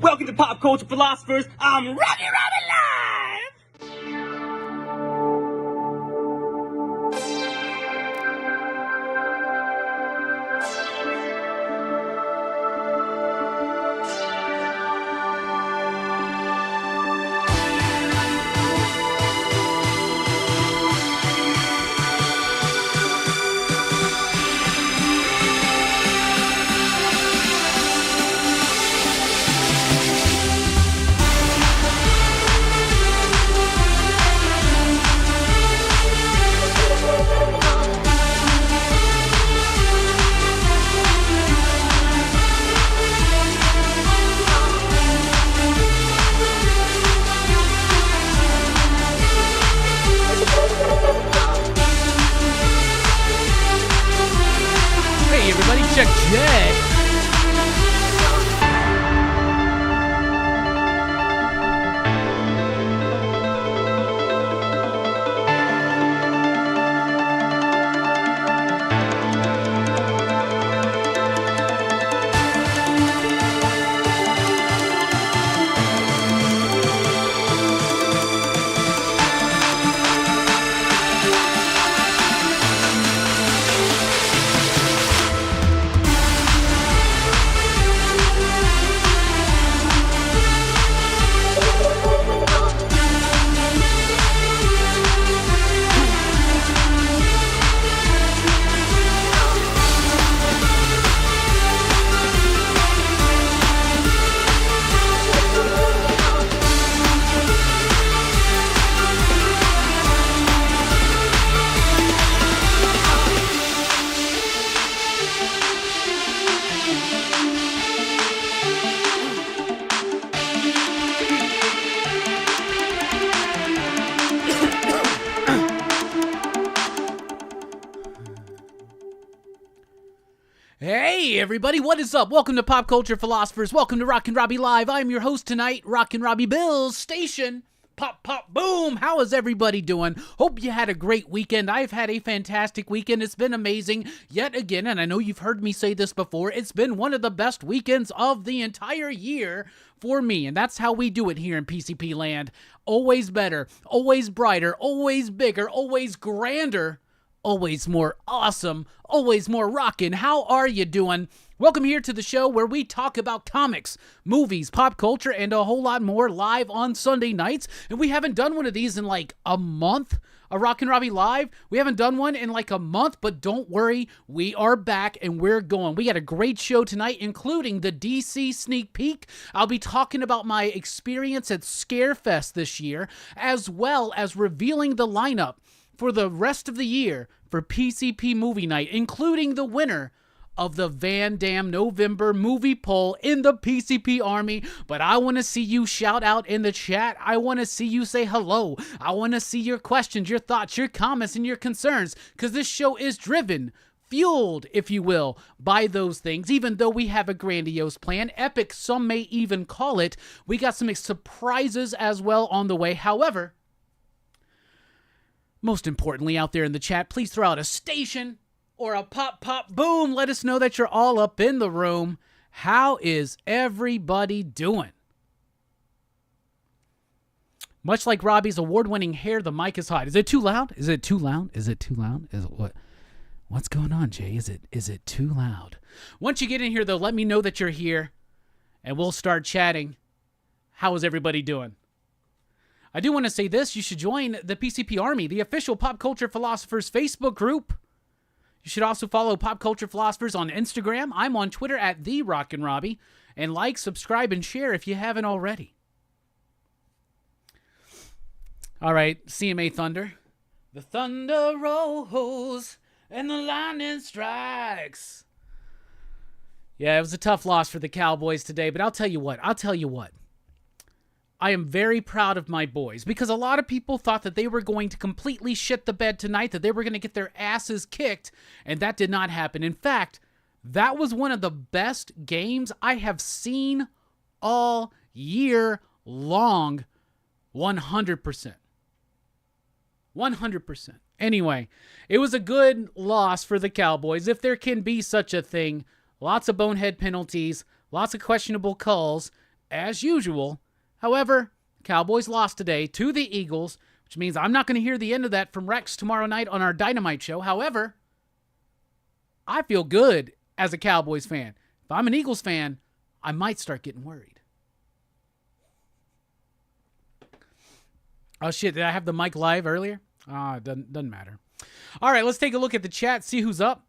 Welcome to Pop Culture Philosophers. I'm Rockin Robbie Live! Check. Hey everybody, what is up? Welcome to Pop Culture Philosophers. Welcome to Rockin Robbie Live. I'm your host tonight, Rockin Robbie Billups Station. Pop, pop, boom. How is everybody doing? Hope you had a great weekend. I've had a fantastic weekend. It's been amazing yet again, and I know you've heard me say this before. It's been one of the best weekends of the entire year for me, and that's how we do it here in PCP land. Always better, always brighter, always bigger, always grander. Always more awesome, always more rockin'. How are you doing? Welcome here to the show where we talk about comics, movies, pop culture, and a whole lot more live on Sunday nights. And we haven't done one of these in like a month, a Rockin Robbie Live. We haven't done one in like a month, but don't worry, we are back and we're going. We got a great show tonight, including the DC sneak peek. I'll be talking about my experience at Scarefest this year, as well as revealing the lineup for the rest of the year for PCP Movie Night, including the winner of the Van Damme November movie poll in the PCP Army. But I want to see you shout out in the chat. I want to see you say hello. I want to see your questions, your thoughts, your comments, and your concerns, because this show is driven, fueled, if you will, by those things. Even though we have a grandiose plan, epic, some may even call it, we got some surprises as well on the way. However, most importantly, out there in the chat, please throw out a station or a pop, pop, boom. Let us know that you're all up in the room. How is everybody doing? Much like Robbie's award-winning hair, the mic is hot. Is it too loud? Is it too loud? Is it too loud? Is it what? What's going on, Jay? Is it too loud? Once you get in here, though, let me know that you're here, and we'll start chatting. How is everybody doing? I do want to say this. You should join the PCP Army, the official Pop Culture Philosophers Facebook group. You should also follow Pop Culture Philosophers on Instagram. I'm on Twitter at @TheRockinRobbie. And like, subscribe, and share if you haven't already. All right, CMA Thunder. The thunder rolls and the lightning strikes. Yeah, it was a tough loss for the Cowboys today, but I'll tell you what. I am very proud of my boys, because a lot of people thought that they were going to completely shit the bed tonight, that they were going to get their asses kicked, and that did not happen. In fact, that was one of the best games I have seen all year long. 100%. 100%. Anyway, it was a good loss for the Cowboys, if there can be such a thing. Lots of bonehead penalties, Lots of questionable calls, as usual. However, Cowboys lost today to the Eagles, which means I'm not going to hear the end of that from Rex tomorrow night on our Dynamite show. However, I feel good as a Cowboys fan. If I'm an Eagles fan, I might start getting worried. Oh, shit. Did I have the mic live earlier? It doesn't matter. All right, let's take a look at the chat, see who's up.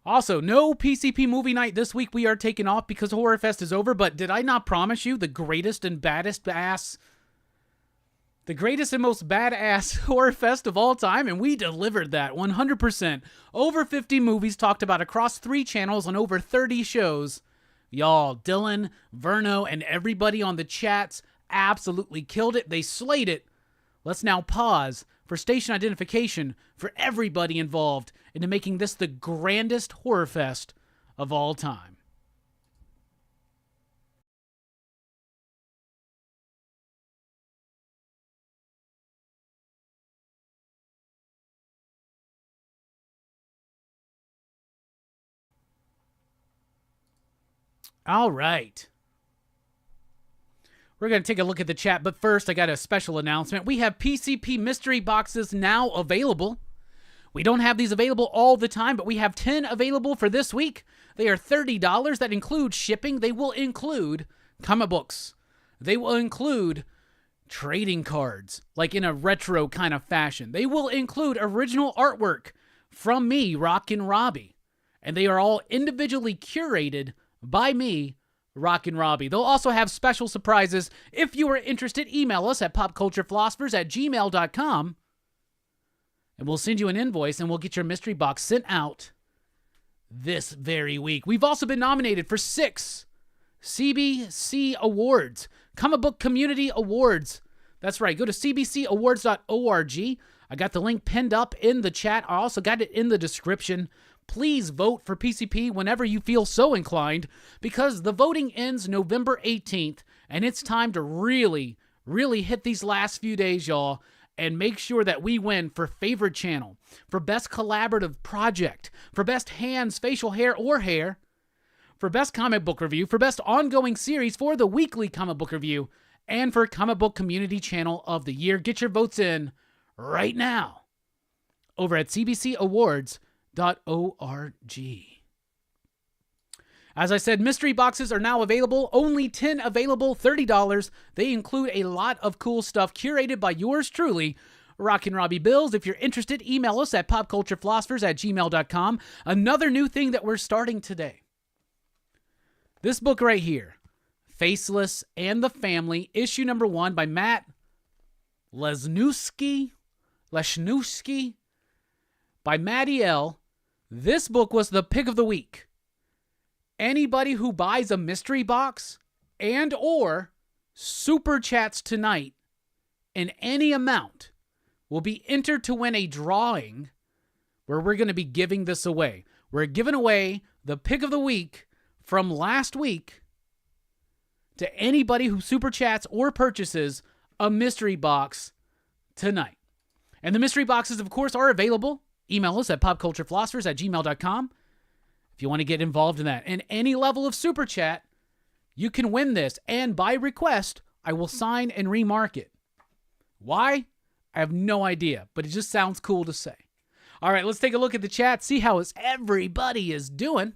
Also, no PCP movie night this week. We are taking off because Horrorfest is over, but did I not promise you the greatest and most badass Horrorfest of all time? And we delivered that 100%. Over 50 movies talked about across 3 channels on over 30 shows. Y'all, Dylan, Verno, and everybody on the chats absolutely killed it. They slayed it. Let's now pause for station identification for everybody involved into making this the grandest horror fest of all time. All right. We're going to take a look at the chat, but first I got a special announcement. We have PCP mystery boxes now available. We don't have these available all the time, but we have 10 available for this week. They are $30. That includes shipping. They will include comic books. They will include trading cards, like in a retro kind of fashion. They will include original artwork from me, Rockin Robbie. And they are all individually curated by me, Rockin Robbie. They'll also have special surprises. If you are interested, email us at popculturephilosophers@gmail.com. And we'll send you an invoice and we'll get your mystery box sent out this very week. We've also been nominated for 6 CBC Awards, Comic Book Community Awards. That's right. Go to cbcawards.org. I got the link pinned up in the chat. I also got it in the description. Please vote for PCP whenever you feel so inclined, because the voting ends November 18th, and it's time to really hit these last few days, y'all, and make sure that we win for favorite channel, for best collaborative project, for best hands, facial hair, or hair, for best comic book review, for best ongoing series, for the weekly comic book review, and for comic book community channel of the year. Get your votes in right now over at cbcawards.org. As I said, mystery boxes are now available. Only 10 available, $30. They include a lot of cool stuff curated by yours truly, Rockin Robbie Bills. If you're interested, email us at popculturephilosophers@gmail.com. Another new thing that we're starting today. This book right here, Faceless and the Family, issue number 1 by Matt Lesniewski, by Matty L. This book was the pick of the week. Anybody who buys a mystery box and or super chats tonight in any amount will be entered to win a drawing where we're going to be giving this away. We're giving away the pick of the week from last week to anybody who super chats or purchases a mystery box tonight. And the mystery boxes, of course, are available. Email us at popculturephilosophers@gmail.com if you want to get involved in that. And any level of super chat, you can win this. And by request, I will sign and remark it. Why? I have no idea, but it just sounds cool to say. All right, let's take a look at the chat, see how everybody is doing.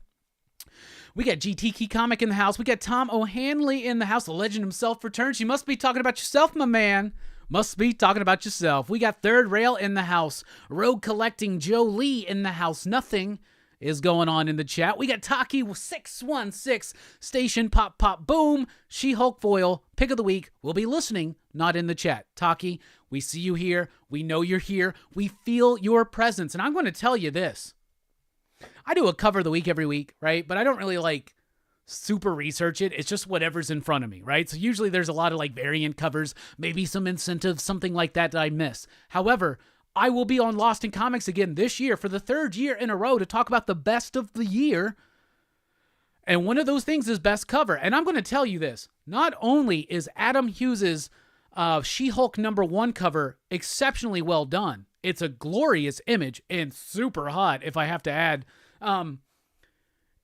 We got GT Key Comic in the house. We got Tom O'Hanley in the house. The legend himself returns. You must be talking about yourself, my man. Must be talking about yourself. We got Third Rail in the house. Rogue Collecting Joe Lee in the house. Nothing is going on in the chat. We got Taki 616, Station Pop Pop Boom, She-Hulk Foil, Pick of the Week. We'll be listening, not in the chat. Taki, we see you here. We know you're here. We feel your presence. And I'm going to tell you this. I do a cover of the week every week, right? But I don't really super research it. It's just whatever's in front of me, right? So usually there's a lot of variant covers, maybe some incentives, something like that I miss. However, I will be on Lost in Comics again this year for the 3rd year in a row to talk about the best of the year. And one of those things is best cover. And I'm going to tell you this. Not only is Adam Hughes's She-Hulk #1 cover exceptionally well done. It's a glorious image and super hot, if I have to add.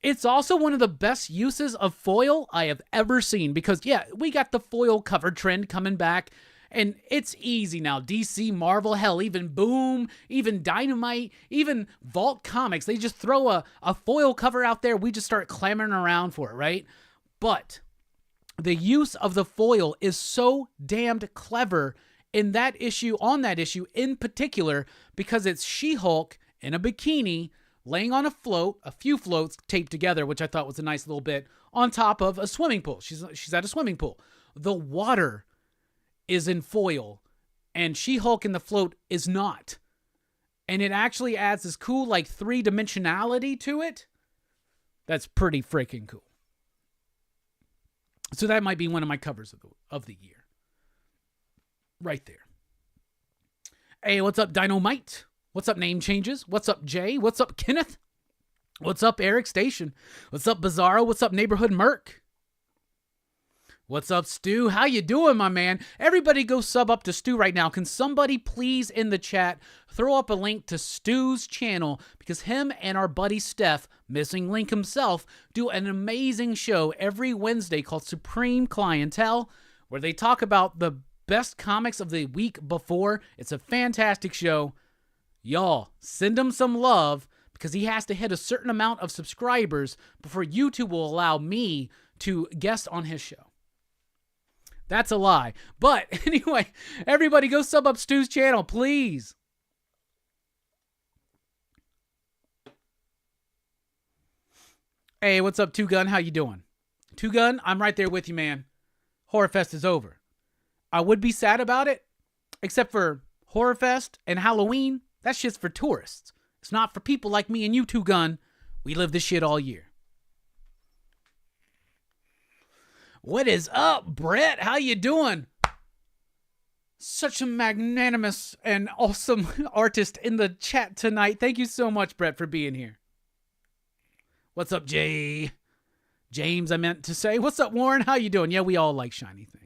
It's also one of the best uses of foil I have ever seen because, yeah, we got the foil cover trend coming back, and it's easy now. DC, Marvel, hell, even Boom, even Dynamite, even Vault Comics, they just throw a foil cover out there. We just start clamoring around for it, right? But the use of the foil is so damned clever in that issue, on that issue in particular, because it's She-Hulk in a bikini laying on a float, a few floats taped together, which I thought was a nice little bit, on top of a swimming pool. She's at a swimming pool. The water is in foil, and She-Hulk in the float is not. And it actually adds this cool, like, three-dimensionality to it. That's pretty freaking cool. So that might be one of my covers of the year. Right there. Hey, what's up, Dynamite? What's up, Name Changes? What's up, Jay? What's up, Kenneth? What's up, Eric Station? What's up, Bizarro? What's up, Neighborhood Merc? What's up, Stu? How you doing, my man? Everybody go sub up to Stu right now. Can somebody please in the chat throw up a link to Stu's channel, because him and our buddy Steph, missing Link himself, do an amazing show every Wednesday called Supreme Clientele, where they talk about the best comics of the week before. It's a fantastic show. Y'all, send him some love, because he has to hit a certain amount of subscribers before YouTube will allow me to guest on his show. That's a lie. But anyway, everybody go sub up Stu's channel, please. Hey, what's up, Two Gun? How you doing? Two Gun, I'm right there with you, man. Horrorfest is over. I would be sad about it, except for Horrorfest and Halloween. That shit's for tourists. It's not for people like me and you, Two Gun. We live this shit all year. What is up, Brett? How you doing? Such a magnanimous and awesome artist in the chat tonight. Thank you so much, Brett, for being here. What's up, Jay? James, I meant to say. What's up, Warren? How you doing? Yeah, we all like shiny things.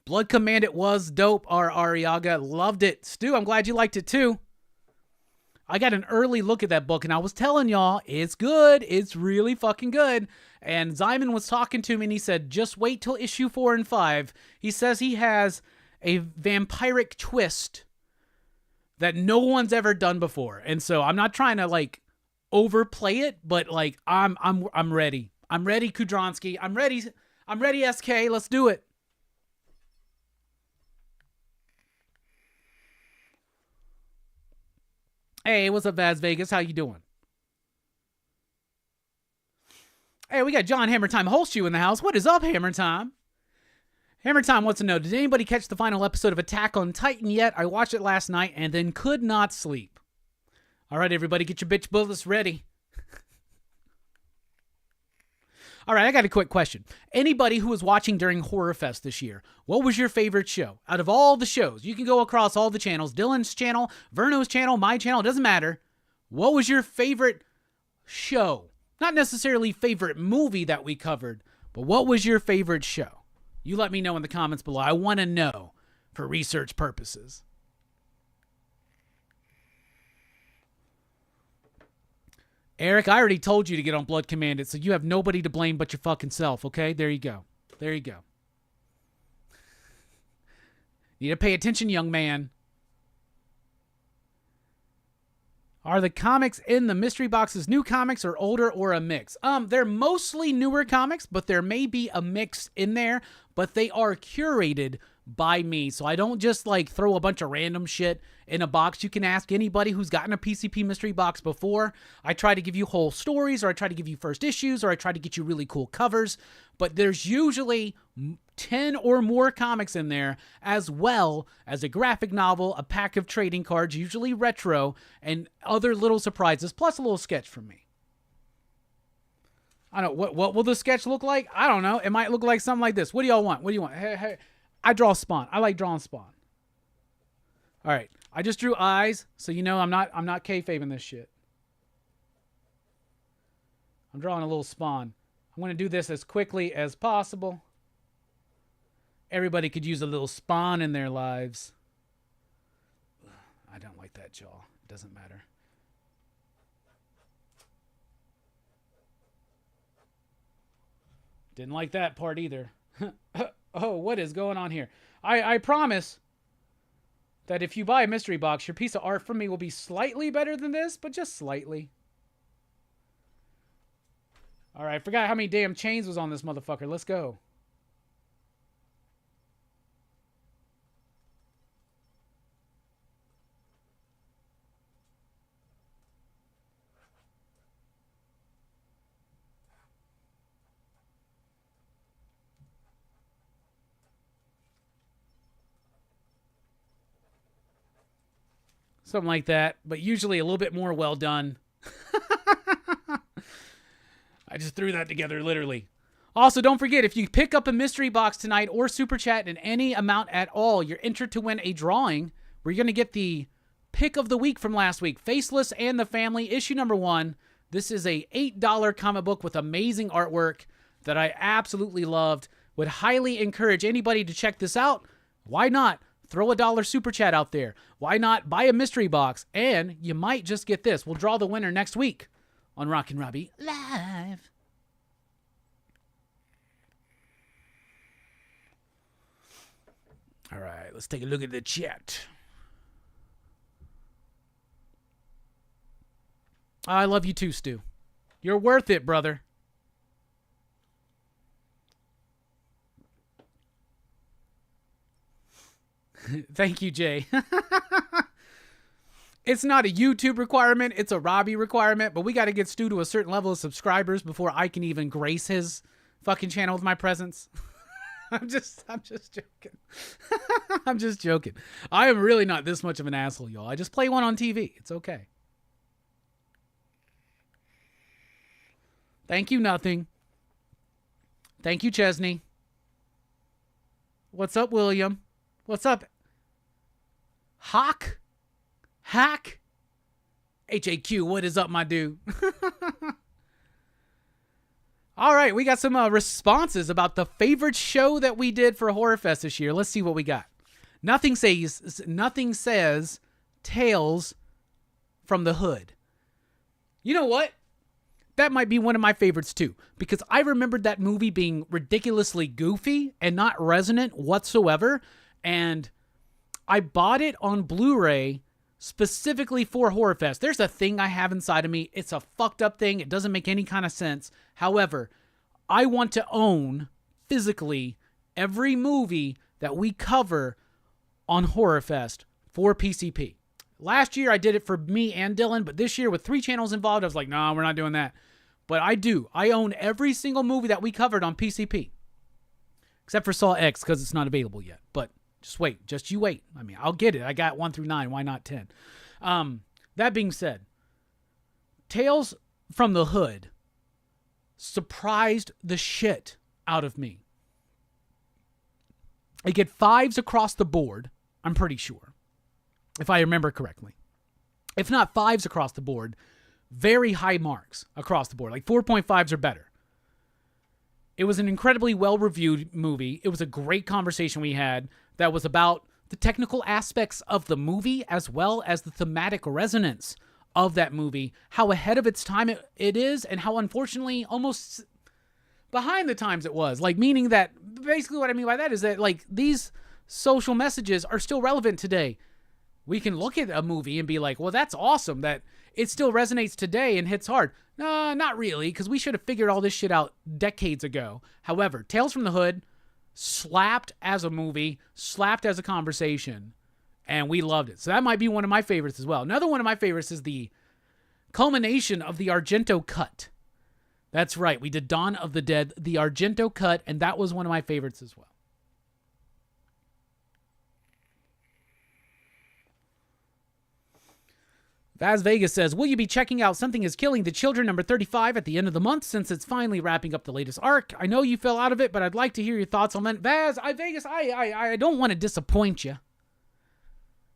Blood Command, it was dope. R. Ariaga, loved it. Stu, I'm glad you liked it too. I got an early look at that book, and I was telling y'all, it's good. It's really fucking good. And Zyman was talking to me, and he said, just wait till issue 4 and 5. He says he has a vampiric twist that no one's ever done before. And so I'm not trying to, like, overplay it, but, like, I'm ready. I'm ready, Kudronsky. I'm ready, SK. Let's do it. Hey, what's up, Vaz Vegas? How you doing? Hey, we got John Hammer Time Holshoe in the house. What is up, Hammer Time? Hammer Time wants to know, did anybody catch the final episode of Attack on Titan yet? I watched it last night and then could not sleep. All right, everybody, get your bitch bullets ready. All right, I got a quick question. Anybody who was watching during Horrorfest this year, what was your favorite show? Out of all the shows, you can go across all the channels, Dylan's channel, Verno's channel, my channel, it doesn't matter. What was your favorite show? Not necessarily favorite movie that we covered, but what was your favorite show? You let me know in the comments below. I want to know for research purposes. Eric, I already told you to get on Blood Commanded, so you have nobody to blame but your fucking self, okay? There you go. There you go. Need to pay attention, young man. Are the comics in the mystery boxes new comics or older or a mix? They're mostly newer comics, but there may be a mix in there, but they are curated by me. So I don't just like throw a bunch of random shit in a box. You can ask anybody who's gotten a PCP mystery box before. I try to give you whole stories, or I try to give you first issues, or I try to get you really cool covers. But there's usually 10 or more comics in there, as well as a graphic novel, a pack of trading cards, usually retro, and other little surprises, plus a little sketch from me. I don't know. What will the sketch look like? I don't know. It might look like something like this. What do y'all want? What do you want? Hey, I draw Spawn. I like drawing Spawn. All right. I just drew eyes, so you know I'm not kayfabing this shit. I'm drawing a little Spawn. I'm going to do this as quickly as possible. Everybody could use a little Spawn in their lives. I don't like that jaw. It doesn't matter. Didn't like that part either. Oh, what is going on here? I promise that if you buy a mystery box, your piece of art from me will be slightly better than this, but just slightly. All right, I forgot how many damn chains was on this motherfucker. Let's go. Something like that, but usually a little bit more well done. I just threw that together, literally. Also, don't forget, if you pick up a mystery box tonight or super chat in any amount at all, you're entered to win a drawing where you're going to get the pick of the week from last week, Faceless and the Family, issue number 1. This is a $8 comic book with amazing artwork that I absolutely loved. Would highly encourage anybody to check this out. Why not? Throw a $1 super chat out there. Why not buy a mystery box? And you might just get this. We'll draw the winner next week on Rockin Robbie Live. All right, let's take a look at the chat. I love you too, Stu. You're worth it, brother. Thank you, Jay. It's not a YouTube requirement. It's a Robbie requirement, but we got to get Stu to a certain level of subscribers before I can even grace his fucking channel with my presence. I'm just joking. I'm just joking. I am really not this much of an asshole, y'all. I just play one on TV. It's okay. Thank you, nothing. Thank you, Chesney. What's up, William? What's up? Hack? HAQ, what is up, my dude? All right, we got some responses about the favorite show that we did for Horrorfest this year. Let's see what we got. Nothing says Tales from the Hood. You know what? That might be one of my favorites too, because I remembered that movie being ridiculously goofy and not resonant whatsoever, and I bought it on Blu-ray specifically for Horrorfest. There's a thing I have inside of me. It's a fucked up thing. It doesn't make any kind of sense. However, I want to own physically every movie that we cover on Horrorfest for PCP. Last year I did it for me and Dylan, but this year with 3 channels involved, I was like, no, we're not doing that. But I do. I own every single movie that we covered on PCP. Except for Saw X, because it's not available yet. But just wait. Just you wait. I mean, I'll get it. I got 1 through 9. Why not 10? That being said, Tales from the Hood surprised the shit out of me. I get 5s across the board, I'm pretty sure, if I remember correctly. If not 5s across the board, very high marks across the board, like 4.5s or better. It was an incredibly well-reviewed movie. It was a great conversation we had that was about the technical aspects of the movie as well as the thematic resonance of that movie, how ahead of its time it is, and how unfortunately almost behind the times it was. Like, meaning that, basically what I mean by that is that, like, these social messages are still relevant today. We can look at a movie and be like, well, that's awesome that it still resonates today and hits hard. No, not really, because we should have figured all this shit out decades ago. However, Tales from the Hood slapped as a movie, slapped as a conversation, and we loved it. So that might be one of my favorites as well. Another one of my favorites is the culmination of the Argento cut. That's right, we did Dawn of the Dead, the Argento cut, and that was one of my favorites as well. Vaz Vegas says, will you be checking out Something is Killing the Children number 35 at the end of the month since it's finally wrapping up the latest arc? I know you fell out of it, but I'd like to hear your thoughts on that. Vaz, Vegas, I don't want to disappoint you.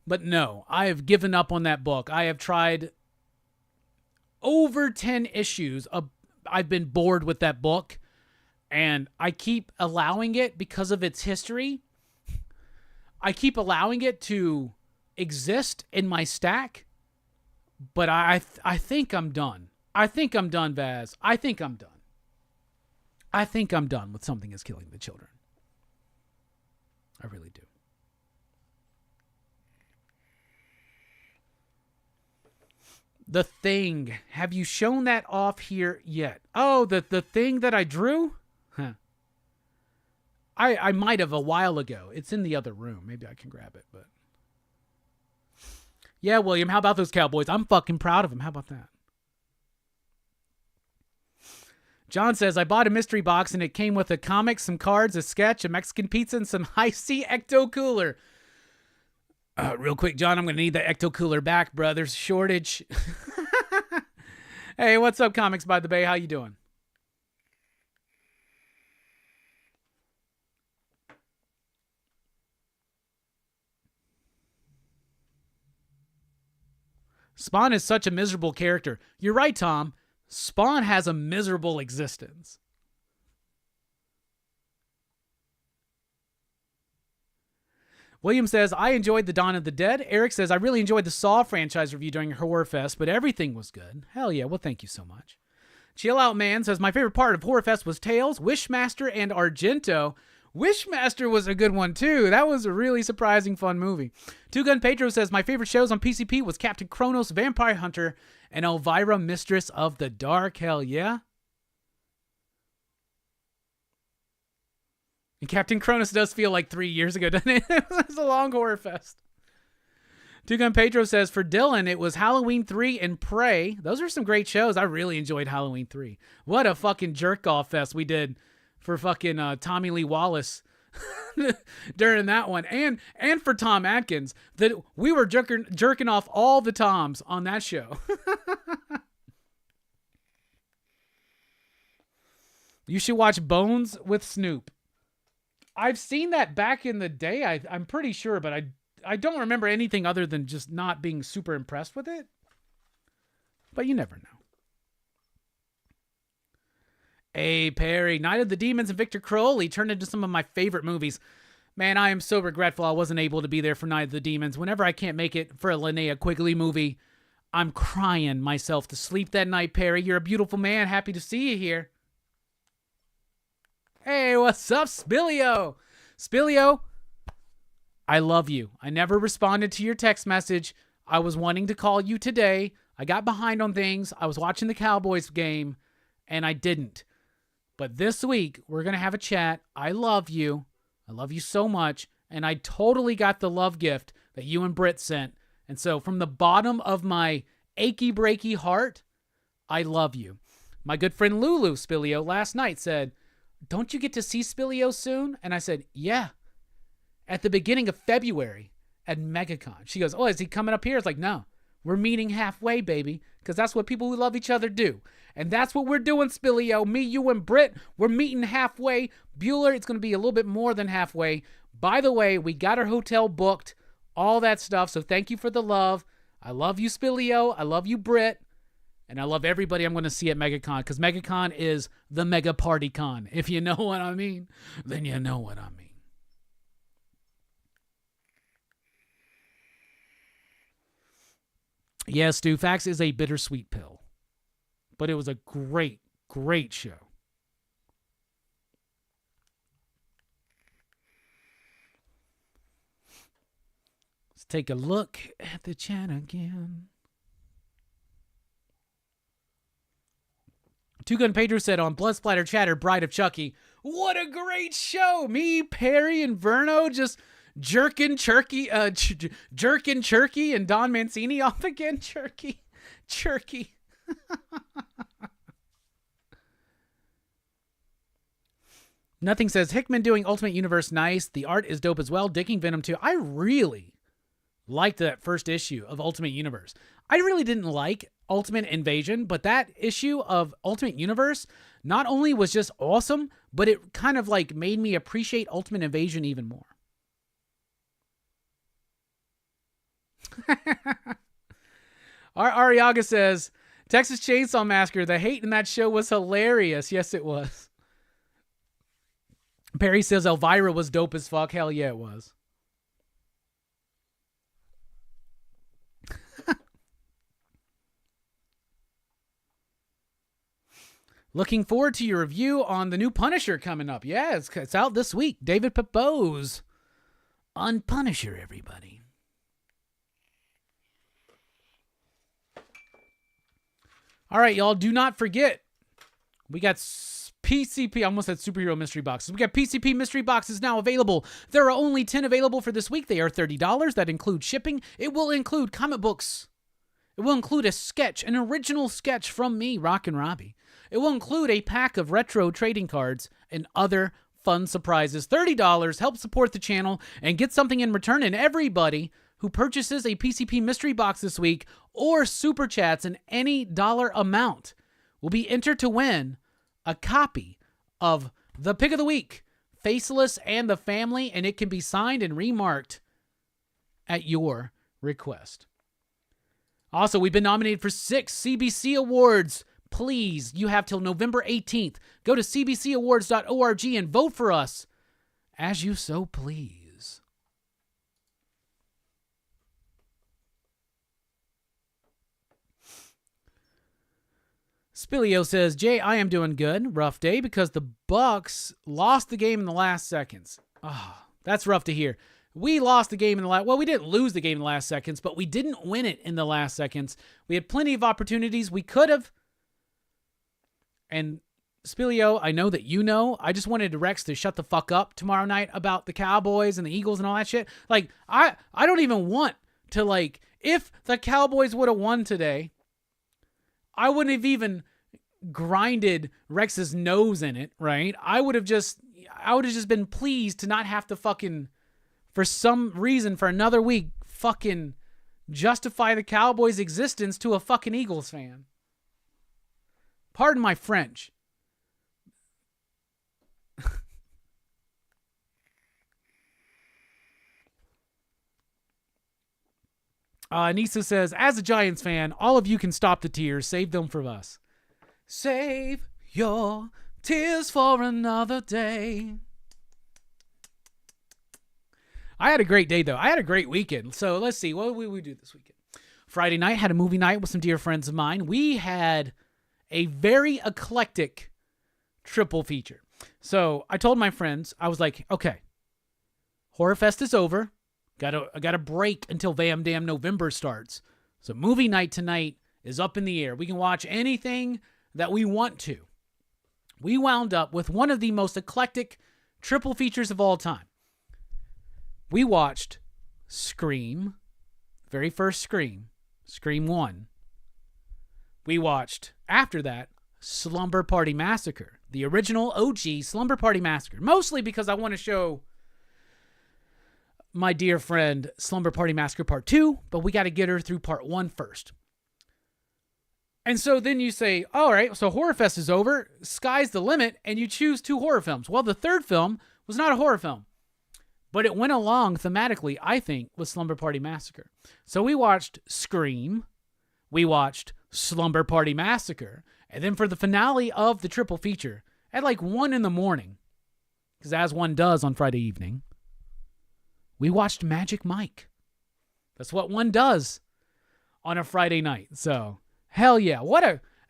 But no, I have given up on that book. I have tried over 10 issues. I've been bored with that book, and I keep allowing it because of its history. I keep allowing it to exist in my stack. But I think I'm done. I think I'm done, Vaz. I think I'm done. I think I'm done with Something is Killing the Children. I really do. The Thing. Have you shown that off here yet? Oh, the thing that I drew? Huh. I might have a while ago. It's in the other room. Maybe I can grab it, but. Yeah, William, how about those Cowboys? I'm fucking proud of them. How about that? John says, I bought a mystery box and it came with a comic, some cards, a sketch, a Mexican pizza, and some high-C ecto cooler. Real quick, John, I'm going to need the ecto cooler back, bro. There's a shortage. Hey, what's up, Comics by the Bay? How you doing? Spawn is such a miserable character. You're right, Tom. Spawn has a miserable existence. William says, I enjoyed the Dawn of the Dead. Eric says, I really enjoyed the Saw franchise review during Horrorfest, but everything was good. Hell yeah, well, thank you so much. Chill Out Man says, my favorite part of Horrorfest was Tails, Wishmaster, and Argento. Wishmaster was a good one, too. That was a really surprising, fun movie. Two Gun Pedro says, my favorite shows on PCP was Captain Kronos, Vampire Hunter, and Elvira, Mistress of the Dark. Hell yeah. And Captain Kronos does feel like 3 years ago, doesn't it? It was a long Horrorfest. Two Gun Pedro says, for Dylan, it was Halloween 3 and Prey. Those are some great shows. I really enjoyed Halloween 3. What a fucking jerk-off fest we did for fucking Tommy Lee Wallace during that one. And for Tom Atkins. That we were jerking off all the Toms on that show. You should watch Bones with Snoop. I've seen that back in the day, I'm pretty sure, but I don't remember anything other than just not being super impressed with it. But you never know. Hey, Perry. Night of the Demons and Victor Crowley turned into some of my favorite movies. Man, I am so regretful I wasn't able to be there for Night of the Demons. Whenever I can't make it for a Linnea Quigley movie, I'm crying myself to sleep that night, Perry. You're a beautiful man. Happy to see you here. Hey, what's up, Spillio? Spillio, I love you. I never responded to your text message. I was wanting to call you today. I got behind on things. I was watching the Cowboys game, and I didn't. But this week, we're going to have a chat. I love you. I love you so much. And I totally got the love gift that you and Britt sent. And so from the bottom of my achy, breaky heart, I love you. My good friend Lulu Spillio last night said, don't you get to see Spillio soon? And I said, yeah, at the beginning of February at MegaCon. She goes, oh, is he coming up here? It's like, no, we're meeting halfway, baby, because that's what people who love each other do. And that's what we're doing, Spillio. Me, you, and Britt, we're meeting halfway. Bueller, it's going to be a little bit more than halfway. By the way, we got our hotel booked, all that stuff, so thank you for the love. I love you, Spillio. I love you, Britt. And I love everybody I'm going to see at MegaCon, because MegaCon is the mega party con. If you know what I mean, then you know what I mean. Yes, Stu, Fax is a bittersweet pill. But it was a great, great show. Let's take a look at the chat again. Two Gun Pedro said on Blood Splatter Chatter, Bride of Chucky, what a great show! Me, Perry, and Verno just jerking Churky, and Don Mancini off again. Churky. Nothing says Hickman doing Ultimate Universe nice. The art is dope as well. Dicking Venom 2. I really liked that first issue of Ultimate Universe. I really didn't like Ultimate Invasion, but that issue of Ultimate Universe not only was just awesome, but it kind of like made me appreciate Ultimate Invasion even more. Ariaga says, Texas Chainsaw Massacre, the hate in that show was hilarious. Yes, it was. Perry says Elvira was dope as fuck. Hell yeah, it was. Looking forward to your review on the new Punisher coming up. Yeah, it's out this week. David Pepose on Punisher, everybody. All right, y'all, do not forget, we got PCP, I almost said superhero mystery boxes. We got PCP mystery boxes now available. There are only 10 available for this week. They are $30. That includes shipping. It will include comic books. It will include a sketch, an original sketch from me, Rockin Robbie. It will include a pack of retro trading cards and other fun surprises. $30. Help support the channel and get something in return. And everybody who purchases a PCP mystery box this week or super chats in any dollar amount will be entered to win a copy of the pick of the week, Faceless and the Family, and it can be signed and remarked at your request. Also, we've been nominated for 6 CBC Awards. Please, you have till November 18th. Go to cbcawards.org and vote for us as you so please. Spilio says, Jay, I am doing good. Rough day because the Bucks lost the game in the last seconds. Oh, that's rough to hear. We lost the game in the last... Well, we didn't lose the game in the last seconds, but we didn't win it in the last seconds. We had plenty of opportunities. We could have. And Spilio, I know that you know. I just wanted Rex to shut the fuck up tomorrow night about the Cowboys and the Eagles and all that shit. Like, I don't even want to, like... If the Cowboys would have won today, I wouldn't have even grinded Rex's nose in it, right? I would have just been pleased to not have to fucking, for some reason, for another week, fucking justify the Cowboys' existence to a fucking Eagles fan. Pardon my French. Nisa says, as a Giants fan, all of you can stop the tears. Save them for us. Save your tears for another day. I had a great day, though. I had a great weekend. So let's see. What did we do this weekend? Friday night, had a movie night with some dear friends of mine. We had a very eclectic triple feature. So I told my friends, I was like, okay, Horrorfest is over. I got a break until Vam Dam November starts. So movie night tonight is up in the air. We can watch anything that we want to. We wound up with one of the most eclectic triple features of all time. We watched Scream, very first Scream, Scream 1. We watched, after that, Slumber Party Massacre, the original OG Slumber Party Massacre, mostly because I want to show my dear friend Slumber Party Massacre Part 2, but we got to get her through Part 1 first. And so then you say, all right, so Horrorfest is over, sky's the limit, and you choose 2 horror films. Well, the third film was not a horror film, but it went along thematically, I think, with Slumber Party Massacre. So we watched Scream, we watched Slumber Party Massacre, and then for the finale of the triple feature, at like 1 in the morning, because as one does on Friday evening, we watched Magic Mike. That's what one does on a Friday night. So, hell yeah.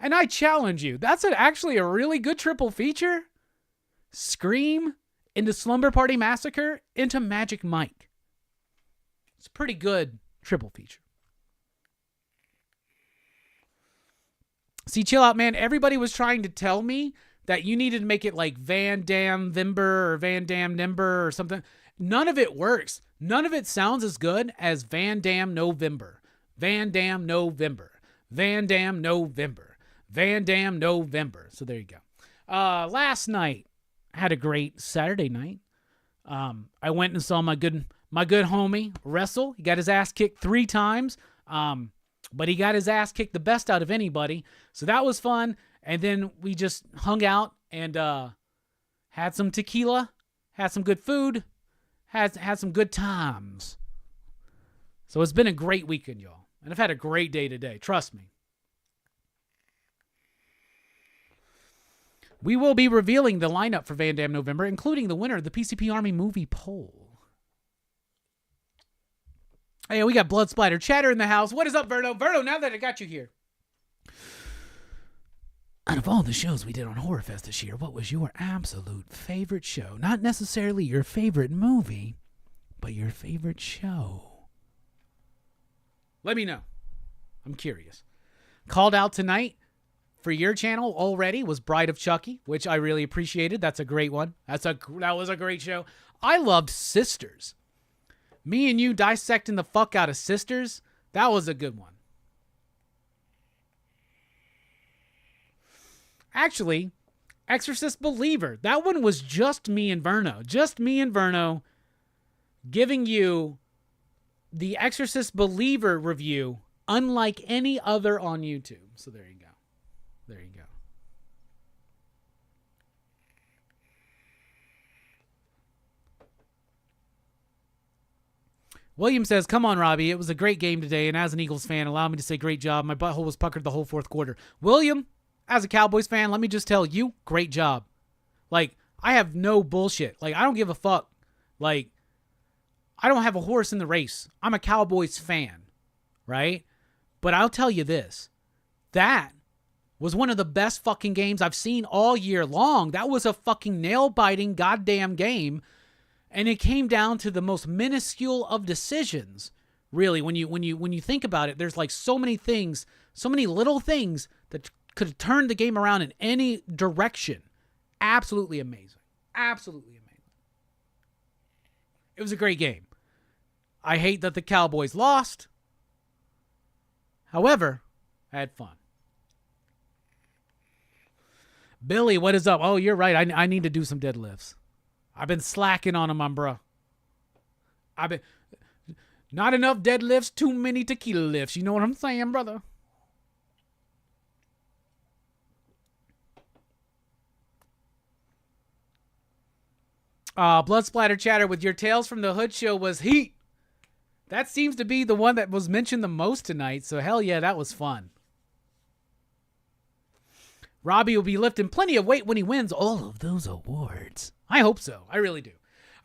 And I challenge you. That's actually a really good triple feature. Scream into Slumber Party Massacre into Magic Mike. It's a pretty good triple feature. See, chill out, man. Everybody was trying to tell me that you needed to make it like Van Dam Vimber or Van Dam Nimber or something. None of it works. None of it sounds as good as Van Dam November. Van Dam November. Van Dam November. Van Dam November. So there you go. Last night, I had a great Saturday night. I went and saw my good homie wrestle. He got his ass kicked 3 times. But he got his ass kicked the best out of anybody. So that was fun. And then we just hung out and had some tequila, had some good food, had some good times. So it's been a great weekend, y'all. And I've had a great day today. Trust me. We will be revealing the lineup for Van Dam November, including the winner of the PCP Army movie poll. Hey, we got Blood Splatter Chatter in the house. What is up, Verno? Verno, now that I got you here. Out of all the shows we did on Horrorfest this year, what was your absolute favorite show? Not necessarily your favorite movie, but your favorite show. Let me know. I'm curious. Called out tonight for your channel already was Bride of Chucky, which I really appreciated. That's a great one. That was a great show. I loved Sisters. Me and you dissecting the fuck out of Sisters, that was a good one. Actually, Exorcist Believer, that one was just me and Verno. Just me and Verno giving you the Exorcist Believer review unlike any other on YouTube. So there you go. There you go. William says, come on, Robbie. It was a great game today, and as an Eagles fan, allow me to say great job. My butthole was puckered the whole fourth quarter. William, as a Cowboys fan, let me just tell you, great job. Like, I have no bullshit. Like, I don't give a fuck. Like, I don't have a horse in the race. I'm a Cowboys fan, right? But I'll tell you this. That was one of the best fucking games I've seen all year long. That was a fucking nail-biting goddamn game. And it came down to the most minuscule of decisions. Really, when you think about it, there's like so many things, so many little things that could have turned the game around in any direction. Absolutely amazing. Absolutely amazing. It was a great game. I hate that the Cowboys lost. However, I had fun. Billy, what is up? Oh, you're right. I need to do some deadlifts. I've been slacking on them, bro. Not enough deadlifts, too many tequila lifts. You know what I'm saying, brother? Blood Splatter Chatter with your Tales from the Hood show was heat. That seems to be the one that was mentioned the most tonight, so hell yeah, that was fun. Robbie will be lifting plenty of weight when he wins all of those awards. I hope so. I really do.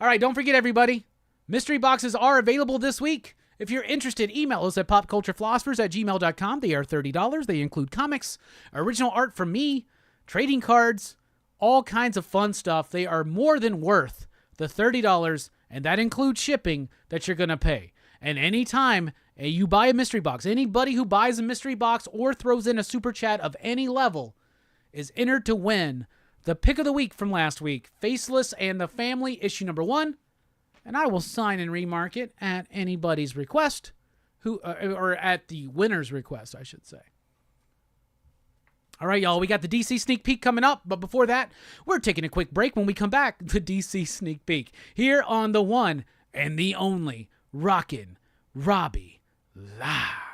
All right, don't forget, everybody. Mystery boxes are available this week. If you're interested, email us at popculturephilosophers@gmail.com. They are $30. They include comics, original art from me, trading cards, all kinds of fun stuff. They are more than worth the $30, and that includes shipping that you're going to pay. And anytime you buy a mystery box, anybody who buys a mystery box or throws in a super chat of any level is entered to win the pick of the week from last week, Faceless and the Family, issue number 1. And I will sign and remark it at anybody's request, or at the winner's request, I should say. All right, y'all, we got the DC sneak peek coming up. But before that, we're taking a quick break. When we come back, the DC sneak peek here on the one and the only Rockin Robbie Live.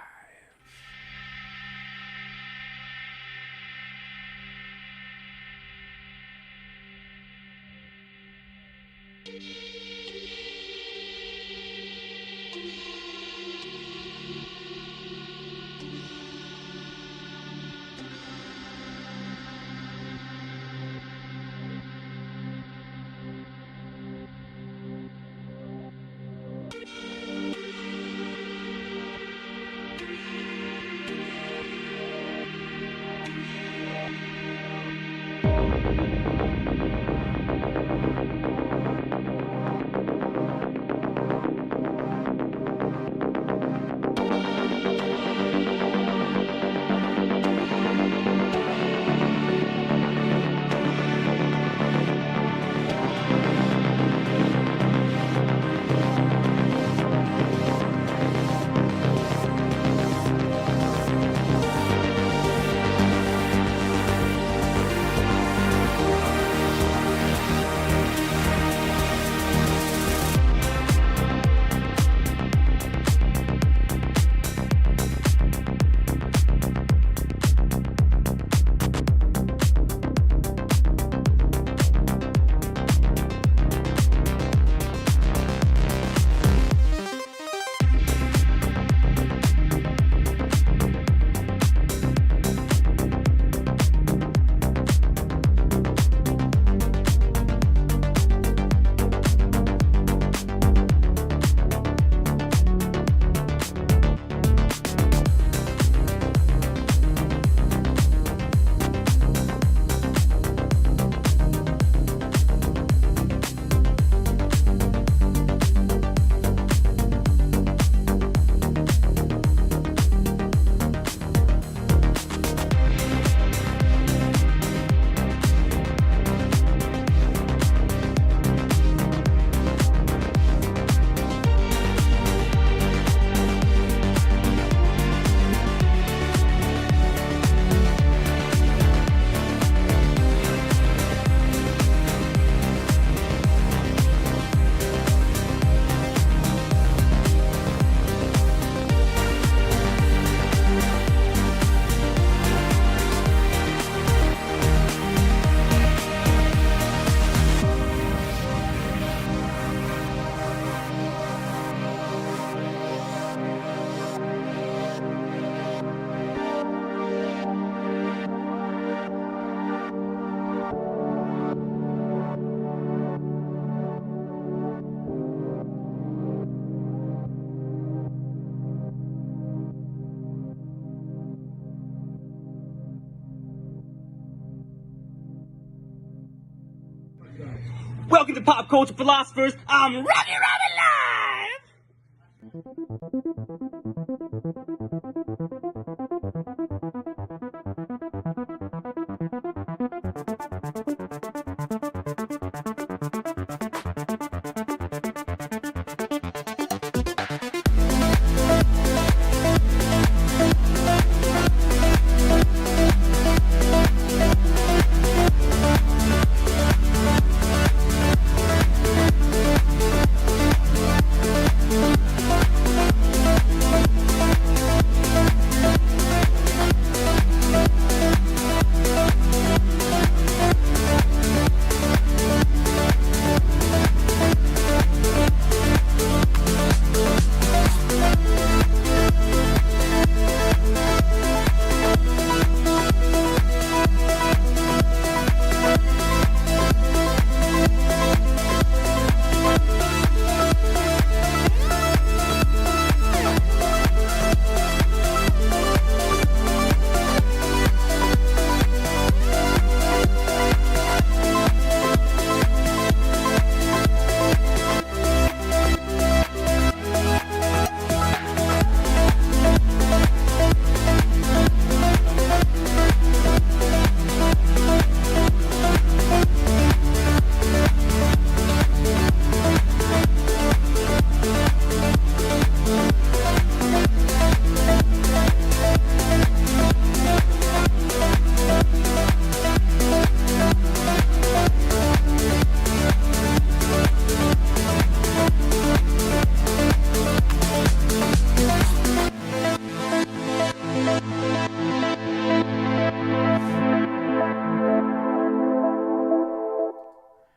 Welcome to Pop Culture Philosophers. I'm Rockin Robbie Live.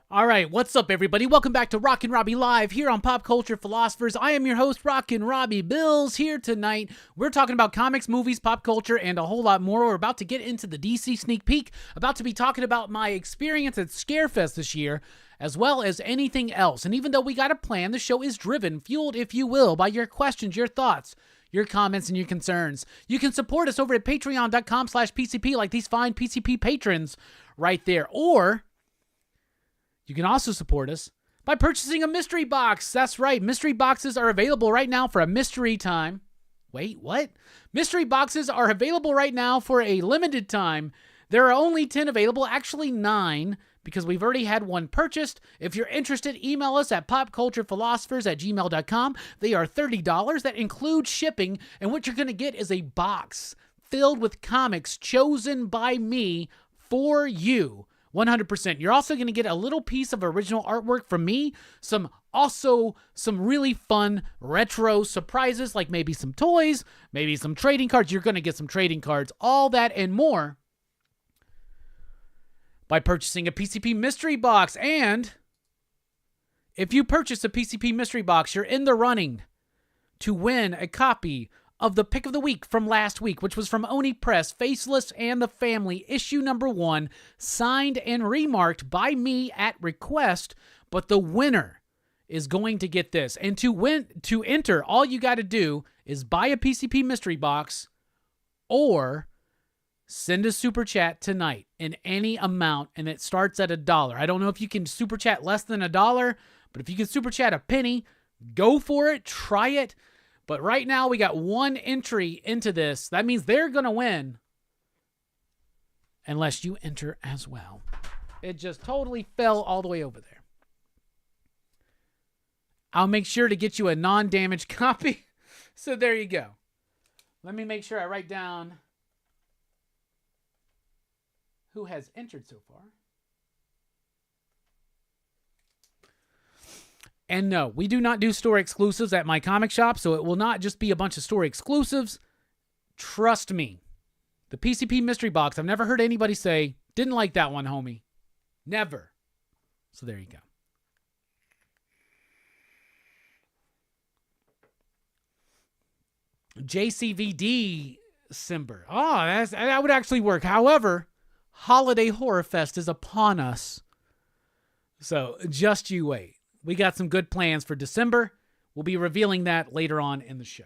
All right, what's up, everybody? Welcome back to Rockin Robbie Live here on Pop Culture Philosophers. I am your host, Rockin Robbie Billups. Here tonight, we're talking about comics, movies, pop culture, and a whole lot more. We're about to get into the DC sneak peek, about to be talking about my experience at Scarefest this year, as well as anything else. And even though we got a plan, the show is driven, fueled, if you will, by your questions, your thoughts, your comments, and your concerns. You can support us over at patreon.com/PCP like these fine PCP patrons right there. Or you can also support us by purchasing a mystery box. That's right. Mystery boxes are available right now for a mystery time. Wait, what? Mystery boxes are available right now for a limited time. There are only 10 available, actually 9, because we've already had one purchased. If you're interested, email us at popculturephilosophers@gmail.com. They are $30. That includes shipping, and what you're going to get is a box filled with comics chosen by me for you. 100%. You're also going to get a little piece of original artwork from me, some really fun retro surprises, like maybe some toys, maybe some trading cards. You're going to get some trading cards, all that and more by purchasing a PCP mystery box. And if you purchase a PCP mystery box, you're in the running to win a copy of the pick of the week from last week, which was from Oni Press, Faceless and the Family, issue number 1, signed and remarked by me at request. But the winner is going to get this. And to enter, all you got to do is buy a PCP mystery box or send a super chat tonight in any amount, and it starts at $1. I don't know if you can super chat less than $1, but if you can super chat a penny, go for it, try it. But right now, we got one entry into this. That means they're going to win unless you enter as well. It just totally fell all the way over there. I'll make sure to get you a non-damaged copy. So there you go. Let me make sure I write down who has entered so far. And no, we do not do store exclusives at my comic shop, so it will not just be a bunch of store exclusives. Trust me. The PCP mystery box, I've never heard anybody say, didn't like that one, homie. Never. So there you go. JCVD Simber. Oh, that would actually work. However, Holiday Horrorfest is upon us. So just you wait. We got some good plans for December. We'll be revealing that later on in the show.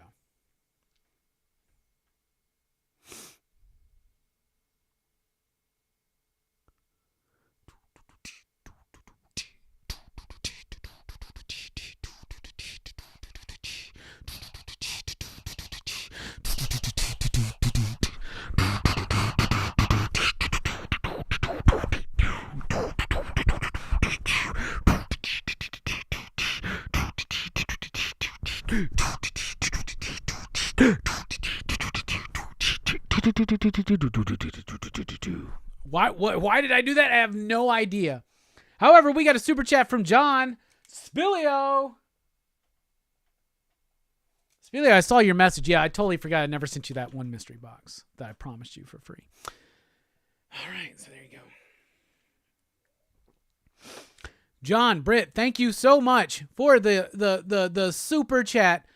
Why did I do that? I have no idea. However, we got a super chat from John Spilio. Spilio, I saw your message. Yeah, I totally forgot. I never sent you that one mystery box that I promised you for free. All right, so there you go. John, Britt, thank you so much for the super chat.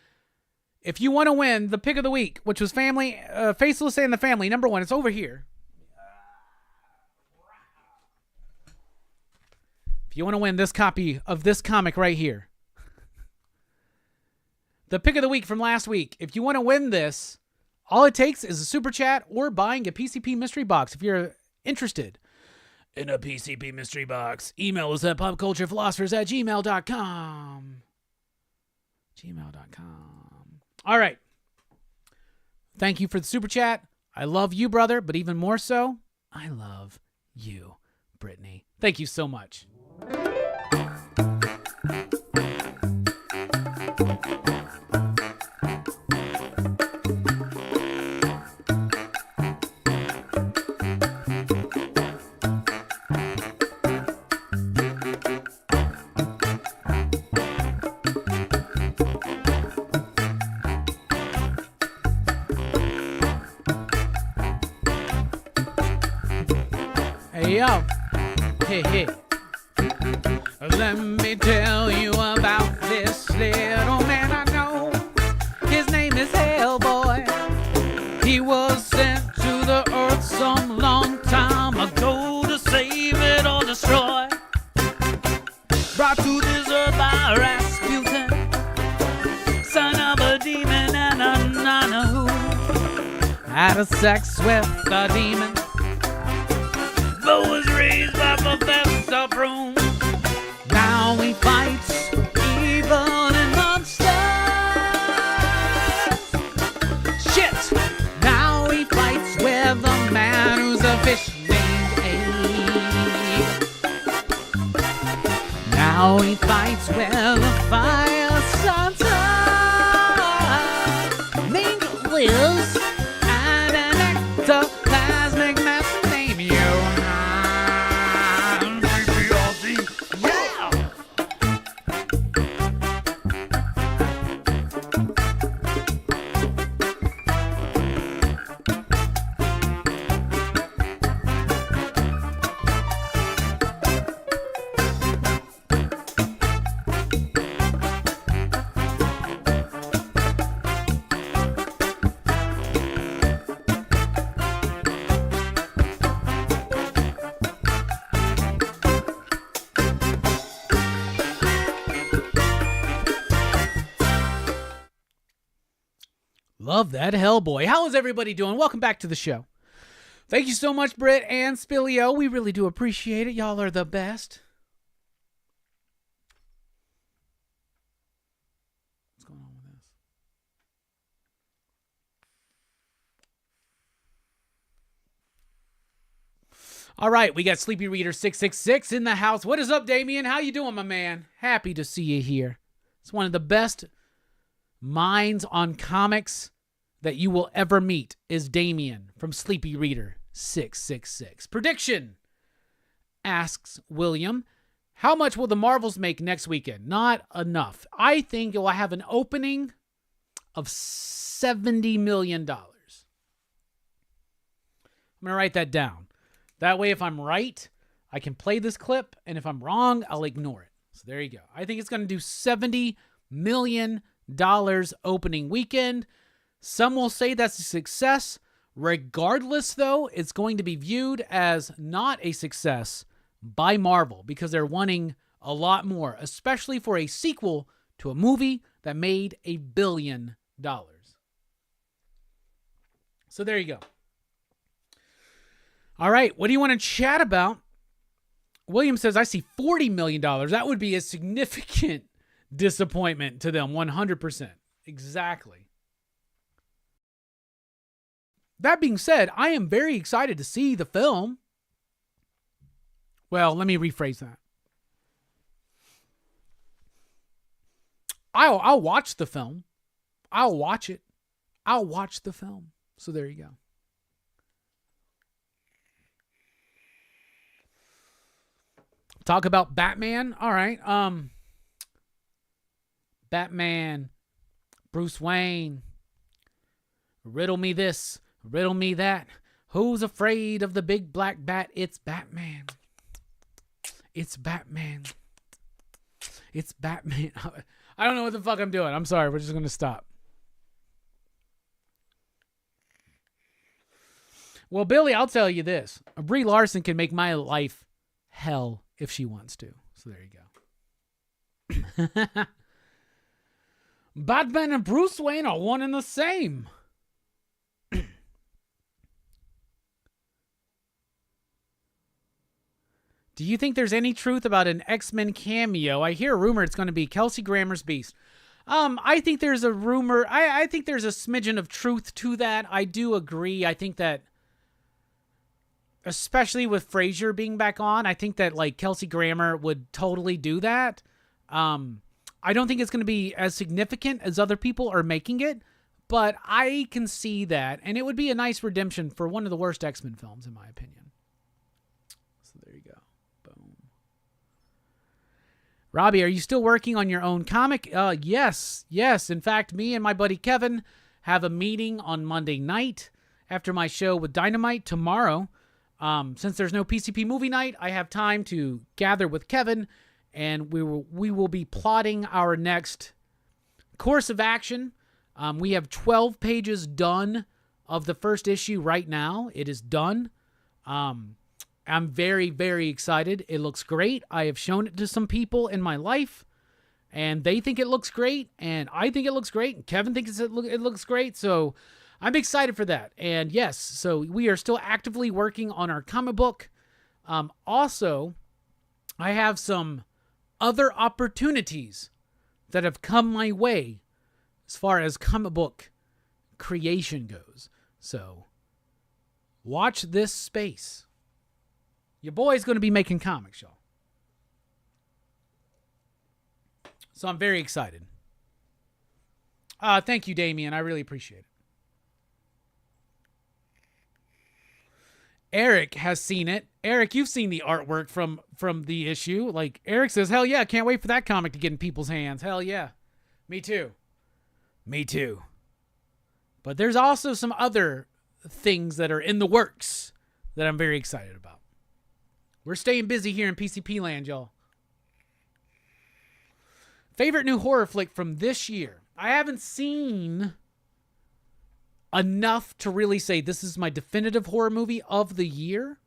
If you want to win the pick of the week, which was Family, Faceless and the Family, number 1, it's over here. If you want to win this copy of this comic right here, the pick of the week from last week, if you want to win this, all it takes is a super chat or buying a PCP mystery box. If you're interested in a PCP mystery box, email us at popculturephilosophers@gmail.com. All right. Thank you for the super chat. I love you, brother, but even more so, I love you, Brittany. Thank you so much. Hey, yo. Hey. Let me tell you about this little man I know. His name is Hellboy. He was sent to the earth some long time ago to save it or destroy. Brought to this earth by Rasputin, son of a demon and a nana who had a sex with a demon, but was raised by Professor Broom. Now he fights evil and monsters. Shit! Now he fights with a man who's a fish named Abe. Now he fights with a fire Santa named Liz and an ectoplasmic mess named Johann. Yeah! Love that Hellboy. How is everybody doing? Welcome back to the show. Thank you so much, Britt and Spilio. We really do appreciate it. Y'all are the best. What's going on with this? All right, we got Sleepy Reader 666 in the house. What is up, Damien? How you doing, my man? Happy to see you here. It's one of the best minds on comics that you will ever meet is Damien from Sleepy Reader 666. Prediction, asks William. How much will the Marvels make next weekend? Not enough. I think it will have an opening of $70 million. I'm going to write that down. That way, if I'm right, I can play this clip, and if I'm wrong, I'll ignore it. So there you go. I think it's going to do $70 million opening weekend. Some will say that's a success. Regardless, though, it's going to be viewed as not a success by Marvel because they're wanting a lot more, especially for a sequel to a movie that made $1 billion. So there you go. All right, what do you want to chat about? William says, I see $40 million. That would be a significant disappointment to them, 100%. Exactly. That being said, I am very excited to see the film. Well, let me rephrase that. I'll watch the film. I'll watch it. I'll watch the film. So there you go. Talk about Batman. All right. Batman, Bruce Wayne. Riddle me this, riddle me that. Who's afraid of the big black bat? It's Batman. It's Batman. It's Batman. I don't know what the fuck I'm doing. I'm sorry. We're just going to stop. Well, Billy, I'll tell you this. Brie Larson can make my life hell if she wants to. So there you go. Batman and Bruce Wayne are one and the same. Do you think there's any truth about an X-Men cameo? I hear a rumor it's going to be Kelsey Grammer's Beast. I think there's a rumor. I think there's a smidgen of truth to that. I do agree. I think that, especially with Frasier being back on, I think that like Kelsey Grammer would totally do that. I don't think it's going to be as significant as other people are making it, but I can see that, and it would be a nice redemption for one of the worst X-Men films, in my opinion. So there you go. Boom. Robbie, are you still working on your own comic? Yes. In fact, me and my buddy Kevin have a meeting on Monday night after my show with Dynamite tomorrow. Since there's no PCP movie night, I have time to gather with Kevin, and we will be plotting our next course of action. We have 12 pages done of the first issue right now. It is done. I'm very, very excited. It looks great. I have shown it to some people in my life, and they think it looks great, and I think it looks great, and Kevin thinks it looks great, so I'm excited for that. And yes, so we are still actively working on our comic book. Also, I have some other opportunities that have come my way as far as comic book creation goes. So watch this space. Your boy's going to be making comics, y'all. So I'm very excited. Thank you, Damien. I really appreciate it. Eric has seen it. Eric, you've seen the artwork from the issue. Like, Eric says, hell yeah, can't wait for that comic to get in people's hands. Hell yeah. Me too. But there's also some other things that are in the works that I'm very excited about. We're staying busy here in PCP land, y'all. Favorite new horror flick from this year? I haven't seen enough to really say this is my definitive horror movie of the year.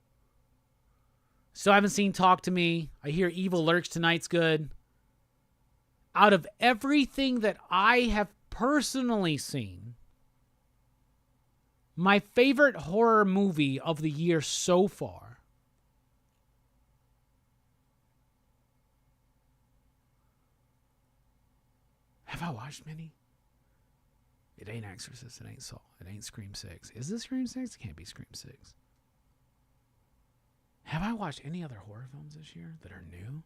So I haven't seen Talk to Me. I hear Evil Lurks Tonight's good. Out of everything that I have personally seen, my favorite horror movie of the year so far have I watched many? It ain't Exorcist. It ain't Saw. It ain't Scream 6. Is this Scream 6? It can't be Scream 6. Have I watched any other horror films this year that are new?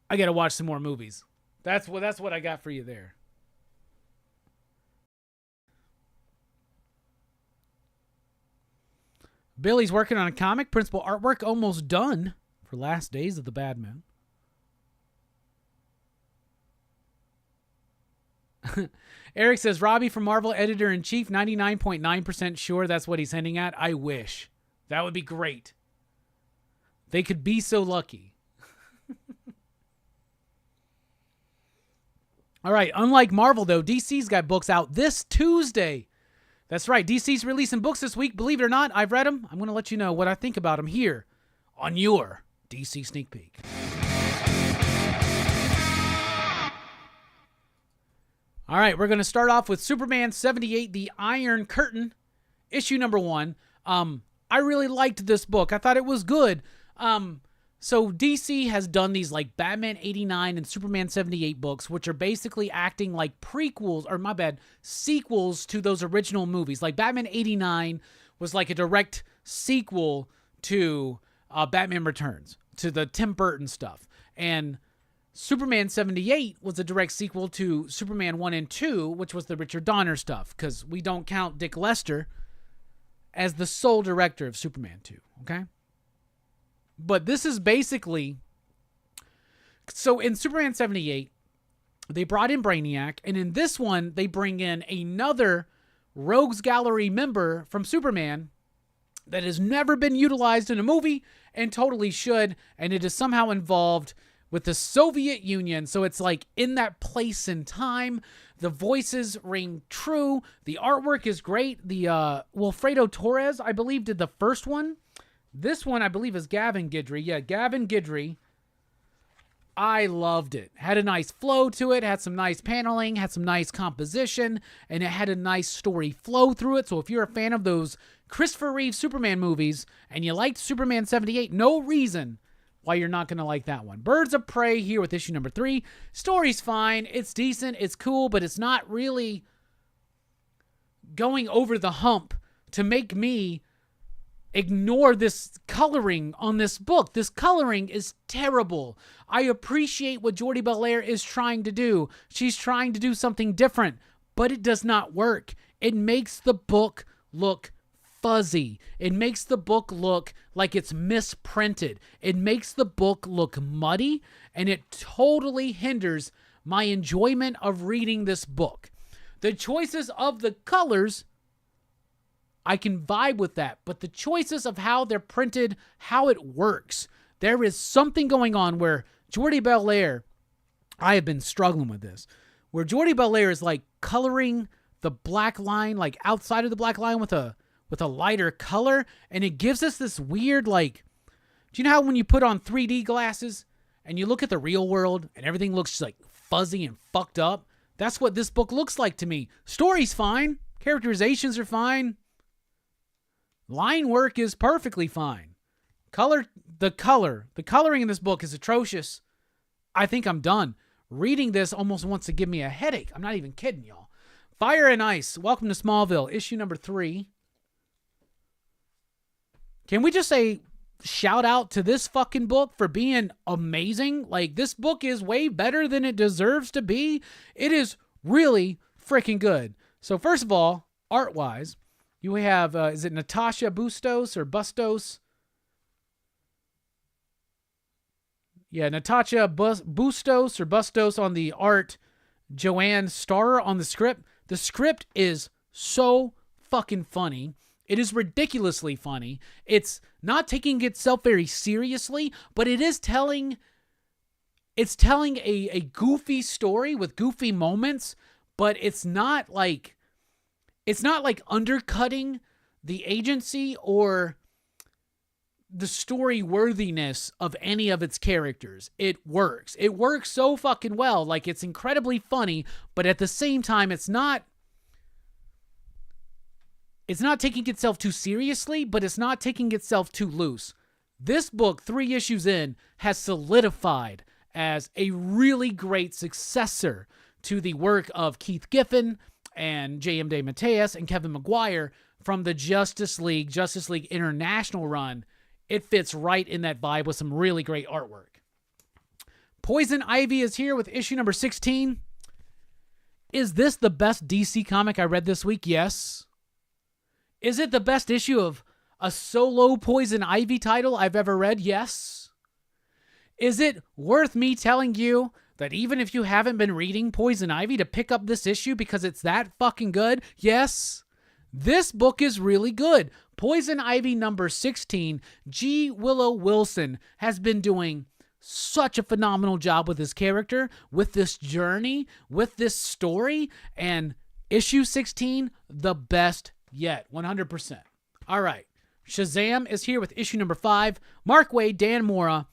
I gotta watch some more movies. That's what I got for you there. Billy's working on a comic. Principal artwork almost done for Last Days of the Bad Moon. Eric says, Robbie from Marvel Editor-in-Chief, 99.9% sure that's what he's hinting at. I wish. That would be great. They could be so lucky. All right, unlike Marvel, though, DC's got books out this Tuesday. That's right, DC's releasing books this week. Believe it or not, I've read them. I'm going to let you know what I think about them here on your DC Sneak Peek. All right, we're going to start off with Superman 78, The Iron Curtain, issue number 1. I really liked this book. I thought it was good. So DC has done these like Batman 89 and Superman 78 books, which are basically acting like prequels, or my bad, sequels to those original movies. Like Batman 89 was like a direct sequel to Batman Returns, to the Tim Burton stuff. And Superman 78 was a direct sequel to Superman 1 and 2, which was the Richard Donner stuff, because we don't count Dick Lester as the sole director of Superman 2, okay? But this is basically... So in Superman 78, they brought in Brainiac, and in this one, they bring in another Rogues Gallery member from Superman that has never been utilized in a movie and totally should, and it is somehow involved with the Soviet Union, so it's like in that place and time. The voices ring true. The artwork is great. The Wilfredo Torres, I believe, did the first one. This one, I believe, is Gavin Guidry. Yeah, Gavin Guidry. I loved it. Had a nice flow to it, had some nice paneling, had some nice composition, and it had a nice story flow through it. So if you're a fan of those Christopher Reeve Superman movies and you liked Superman 78, no reason why you're not going to like that one. Birds of Prey here with issue number 3. Story's fine. It's decent. It's cool, but it's not really going over the hump to make me ignore this coloring on this book. This coloring is terrible. I appreciate what Jordi Belair is trying to do. She's trying to do something different, but it does not work. It makes the book look fuzzy. It makes the book look like it's misprinted. It makes the book look muddy, and it totally hinders my enjoyment of reading this book. The choices of the colors, I can vibe with that, but the choices of how they're printed, how it works, there is something going on where Jordi Belair, I have been struggling with this, where Jordi Belair is like coloring the black line, like outside of the black line with a lighter color, and it gives us this weird, like, do you know how when you put on 3D glasses and you look at the real world and everything looks like fuzzy and fucked up? That's what this book looks like to me. Story's fine. Characterizations are fine. Line work is perfectly fine. The coloring in this book is atrocious. I think I'm done. Reading this almost wants to give me a headache. I'm not even kidding, y'all. Fire and Ice, Welcome to Smallville, issue number 3. Can we just say shout out to this fucking book for being amazing? Like, this book is way better than it deserves to be. It is really freaking good. So first of all, art-wise, you have, is it Natasha Bustos or Bustos? Yeah, Natasha Bustos or Bustos on the art, Joanne Starr on the script. The script is so fucking funny. It is ridiculously funny. It's not taking itself very seriously, but it is telling a goofy story with goofy moments, but it's not like undercutting the agency or the story worthiness of any of its characters. It works. It works so fucking well. Like, it's incredibly funny, but at the same time, it's not taking itself too seriously, but it's not taking itself too loose. This book, 3 issues in, has solidified as a really great successor to the work of Keith Giffen and J.M. DeMatteis and Kevin Maguire from the Justice League International run. It fits right in that vibe with some really great artwork. Poison Ivy is here with issue number 16. Is this the best DC comic I read this week? Yes. Is it the best issue of a solo Poison Ivy title I've ever read? Yes. Is it worth me telling you that even if you haven't been reading Poison Ivy to pick up this issue because it's that fucking good? Yes. This book is really good. Poison Ivy number 16, G. Willow Wilson has been doing such a phenomenal job with this character, with this journey, with this story, and issue 16, the best yet, 100%. All right, Shazam is here with issue number 5. Mark Waid, Dan Mora.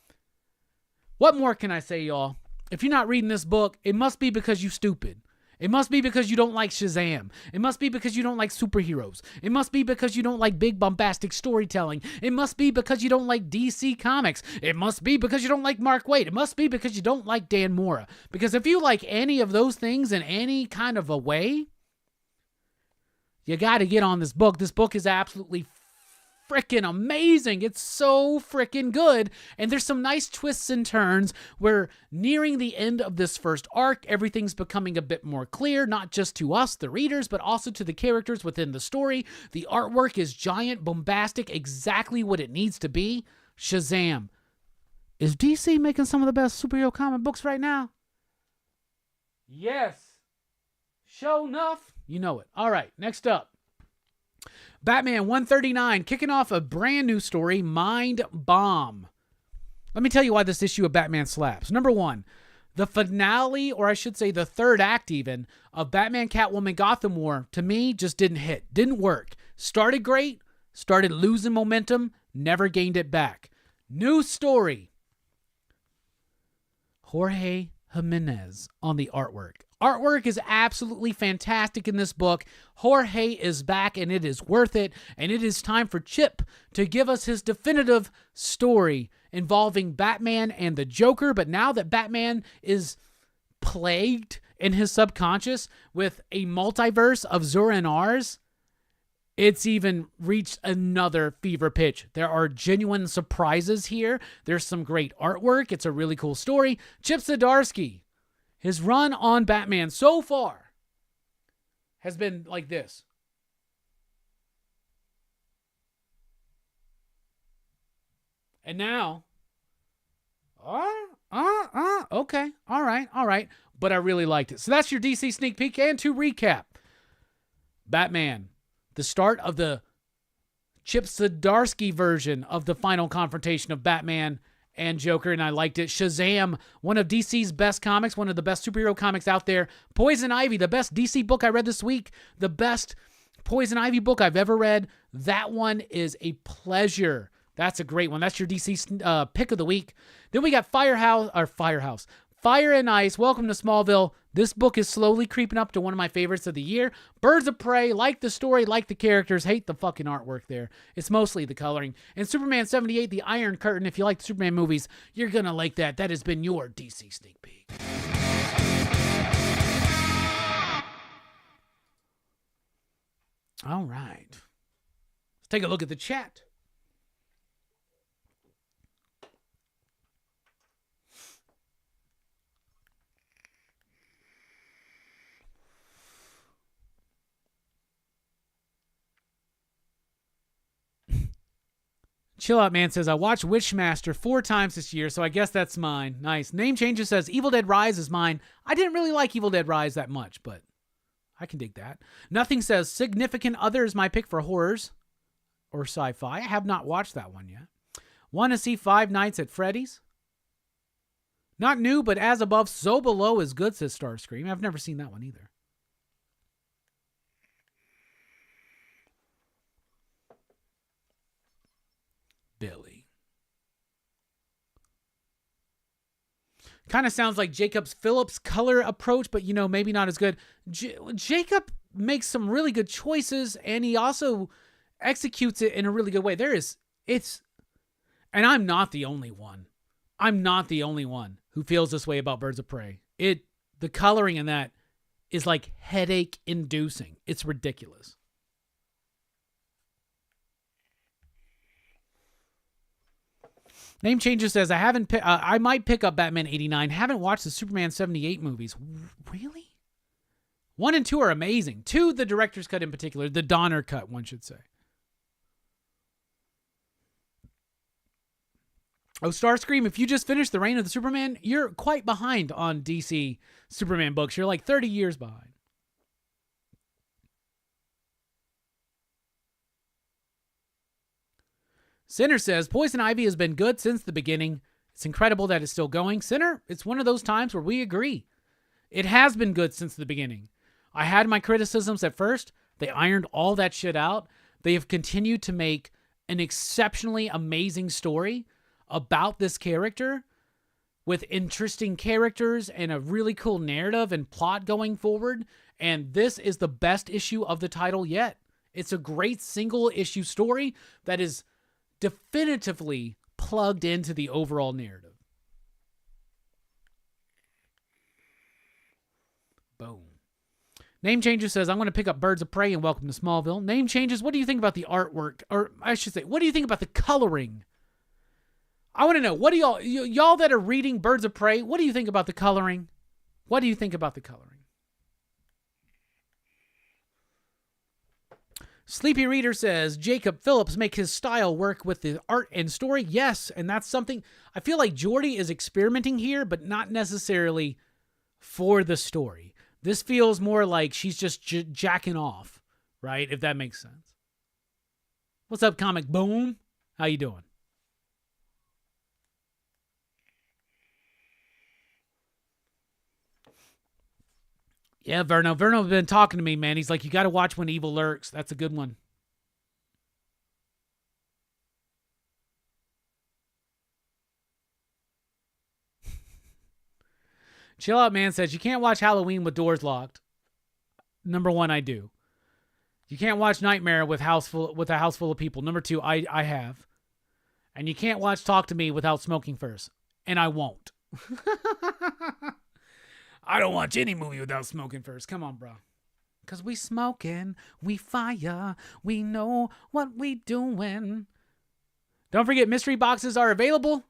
What more can I say, y'all? If you're not reading this book, it must be because you stupid. It must be because you don't like Shazam. It must be because you don't like superheroes. It must be because you don't like big bombastic storytelling. It must be because you don't like DC Comics. It must be because you don't like Mark Waid. It must be because you don't like Dan Mora. Because if you like any of those things in any kind of a way, you got to get on this book. This book is absolutely freaking amazing. It's so freaking good. And there's some nice twists and turns where nearing the end of this first arc, everything's becoming a bit more clear, not just to us, the readers, but also to the characters within the story. The artwork is giant, bombastic, exactly what it needs to be. Shazam. Is DC making some of the best superhero comic books right now? Yes. Sure enough. You know it. All right, next up. Batman 139, kicking off a brand new story, Mind Bomb. Let me tell you why this issue of Batman slaps. Number one, the finale, or I should say the third act even, of Batman Catwoman Gotham War, to me, just didn't hit. Didn't work. Started great, started losing momentum, never gained it back. New story. Jorge Jimenez on the artwork. Artwork is absolutely fantastic in this book. Jorge is back, and it is worth it. And it is time for Chip to give us his definitive story involving Batman and the Joker. But now that Batman is plagued in his subconscious with a multiverse of Zur-En-Ars, it's even reached another fever pitch. There are genuine surprises here. There's some great artwork. It's a really cool story. Chip Zdarsky. His run on Batman so far has been like this. And now, okay, all right. But I really liked it. So that's your DC sneak peek. And to recap, Batman, the start of the Chip Zdarsky version of the final confrontation of Batman and Joker, and I liked it. Shazam, one of DC's best comics, one of the best superhero comics out there. Poison Ivy, the best DC book I read this week, the best Poison Ivy book I've ever read. That one is a pleasure. That's a great one. That's your DC pick of the week. Then we got Fire and Ice, Welcome to Smallville. This book is slowly creeping up to one of my favorites of the year. Birds of Prey, like the story, like the characters, hate the fucking artwork there. It's mostly the coloring. And Superman 78, The Iron Curtain, if you like the Superman movies, you're going to like that. That has been your DC Sneak Peek. All right. Let's take a look at the chat. Chill Out Man says, I watched Wishmaster 4 times this year, so I guess that's mine. Nice. Name Changer says, Evil Dead Rise is mine. I didn't really like Evil Dead Rise that much, but I can dig that. Nothing says, Significant Other is my pick for horrors or sci-fi. I have not watched that one yet. Want to see Five Nights at Freddy's? Not new, but as above, so below is good, says Starscream. I've never seen that one either. Billy. Kind of sounds like Jacob's Phillips color approach, but maybe not as good. Jacob makes some really good choices, and he also executes it in a really good way. And I'm not the only one. I'm not the only one who feels this way about Birds of Prey. The coloring in that is like headache inducing. It's ridiculous. Name Changer says, I might pick up Batman 89. Haven't watched the Superman 78 movies. Really? 1 and 2 are amazing. 2, the director's cut in particular. The Donner cut, one should say. Oh, Starscream, if you just finished The Reign of the Superman, you're quite behind on DC Superman books. You're like 30 years behind. Sinner says, Poison Ivy has been good since the beginning. It's incredible that it's still going. Sinner, it's one of those times where we agree. It has been good since the beginning. I had my criticisms at first. They ironed all that shit out. They have continued to make an exceptionally amazing story about this character with interesting characters and a really cool narrative and plot going forward. And this is the best issue of the title yet. It's a great single issue story that is definitively plugged into the overall narrative. Boom. Name Changes says, I'm going to pick up Birds of Prey and Welcome to Smallville. Name Changes, what do you think about the artwork? Or I should say, what do you think about the coloring? I want to know, what do y'all that are reading Birds of Prey, what do you think about the coloring? What do you think about the coloring? Sleepy Reader says, Jacob Phillips make his style work with the art and story. Yes, and that's something, I feel like Jordy is experimenting here, but not necessarily for the story. This feels more like she's just jacking off, right? If that makes sense. What's up, Comic Boom? How you doing? Yeah, Verno. Verno's been talking to me, man. He's like, you got to watch When Evil Lurks. That's a good one. Chill Out Man says, you can't watch Halloween with doors locked. Number one, I do. You can't watch Nightmare with a house full of people. Number two, I have. And you can't watch Talk to Me without smoking first. And I won't. I don't watch any movie without smoking first. Come on, bro. Because we smoking, we fire, we know what we doing. Don't forget, mystery boxes are available.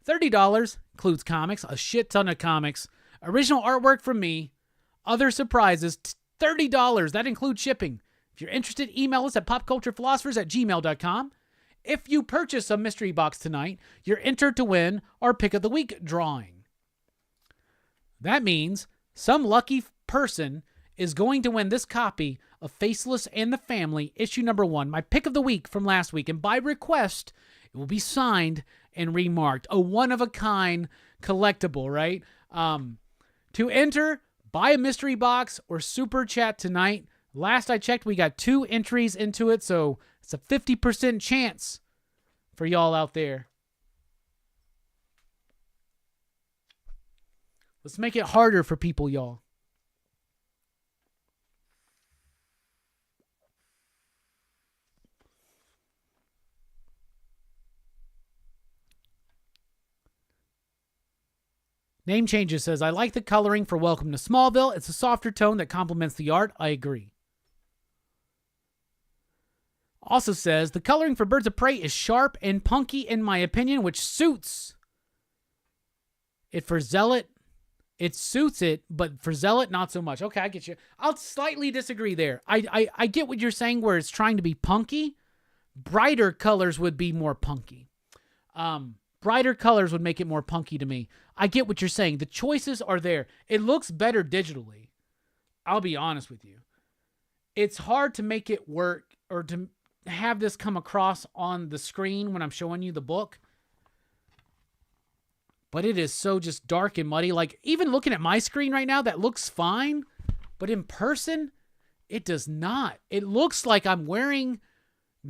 $30. Includes comics, a shit ton of comics. Original artwork from me. Other surprises, $30. That includes shipping. If you're interested, email us at popculturephilosophers@gmail.com. If you purchase a mystery box tonight, you're entered to win our Pick of the Week drawing. That means some lucky person is going to win this copy of Faceless and the Family, issue number 1, my pick of the week from last week. And by request, it will be signed and remarked. A one-of-a-kind collectible, right? To enter, buy a mystery box or super chat tonight. Last I checked, we got 2 entries into it, so it's a 50% chance for y'all out there. Let's make it harder for people, y'all. Name Changes says, I like the coloring for Welcome to Smallville. It's a softer tone that complements the art. I agree. Also says, the coloring for Birds of Prey is sharp and punky in my opinion, which suits it for Zealot. It suits it, but for Zealot, not so much. Okay, I get you. I'll slightly disagree there. I get what you're saying where it's trying to be punky. Brighter colors would be more punky. Brighter colors would make it more punky to me. I get what you're saying. The choices are there. It looks better digitally. I'll be honest with you. It's hard to make it work or to have this come across on the screen when I'm showing you the book. But it is so just dark and muddy. Like, even looking at my screen right now, that looks fine. But in person, it does not. It looks like I'm wearing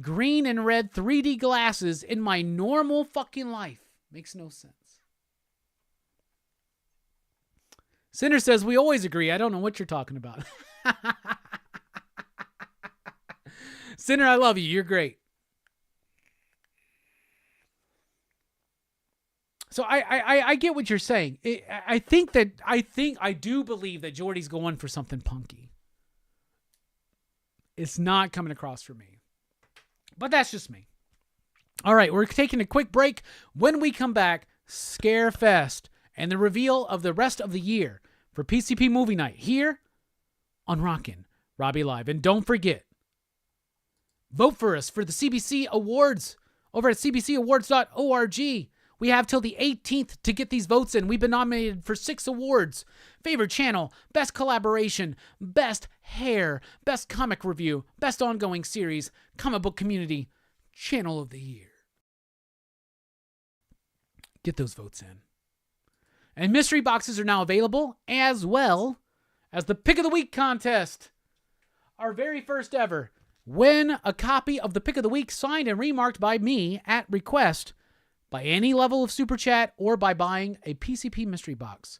green and red 3D glasses in my normal fucking life. Makes no sense. Cinder says, we always agree. I don't know what you're talking about. Cinder, I love you. You're great. So I get what you're saying. I do believe that Jordy's going for something punky. It's not coming across for me. But that's just me. All right, we're taking a quick break. When we come back, Scarefest and the reveal of the rest of the year for PCP Movie Night here on Rockin Robbie Live. And don't forget, vote for us for the CBC Awards over at cbcawards.org. We have till the 18th to get these votes in. We've been nominated for 6 awards. Favorite channel, best collaboration, best hair, best comic review, best ongoing series, comic book community, channel of the year. Get those votes in. And mystery boxes are now available, as well as the Pick of the Week contest. Our very first ever. Win a copy of the Pick of the Week signed and remarked by me at request. by any level of super chat or by buying a PCP mystery box.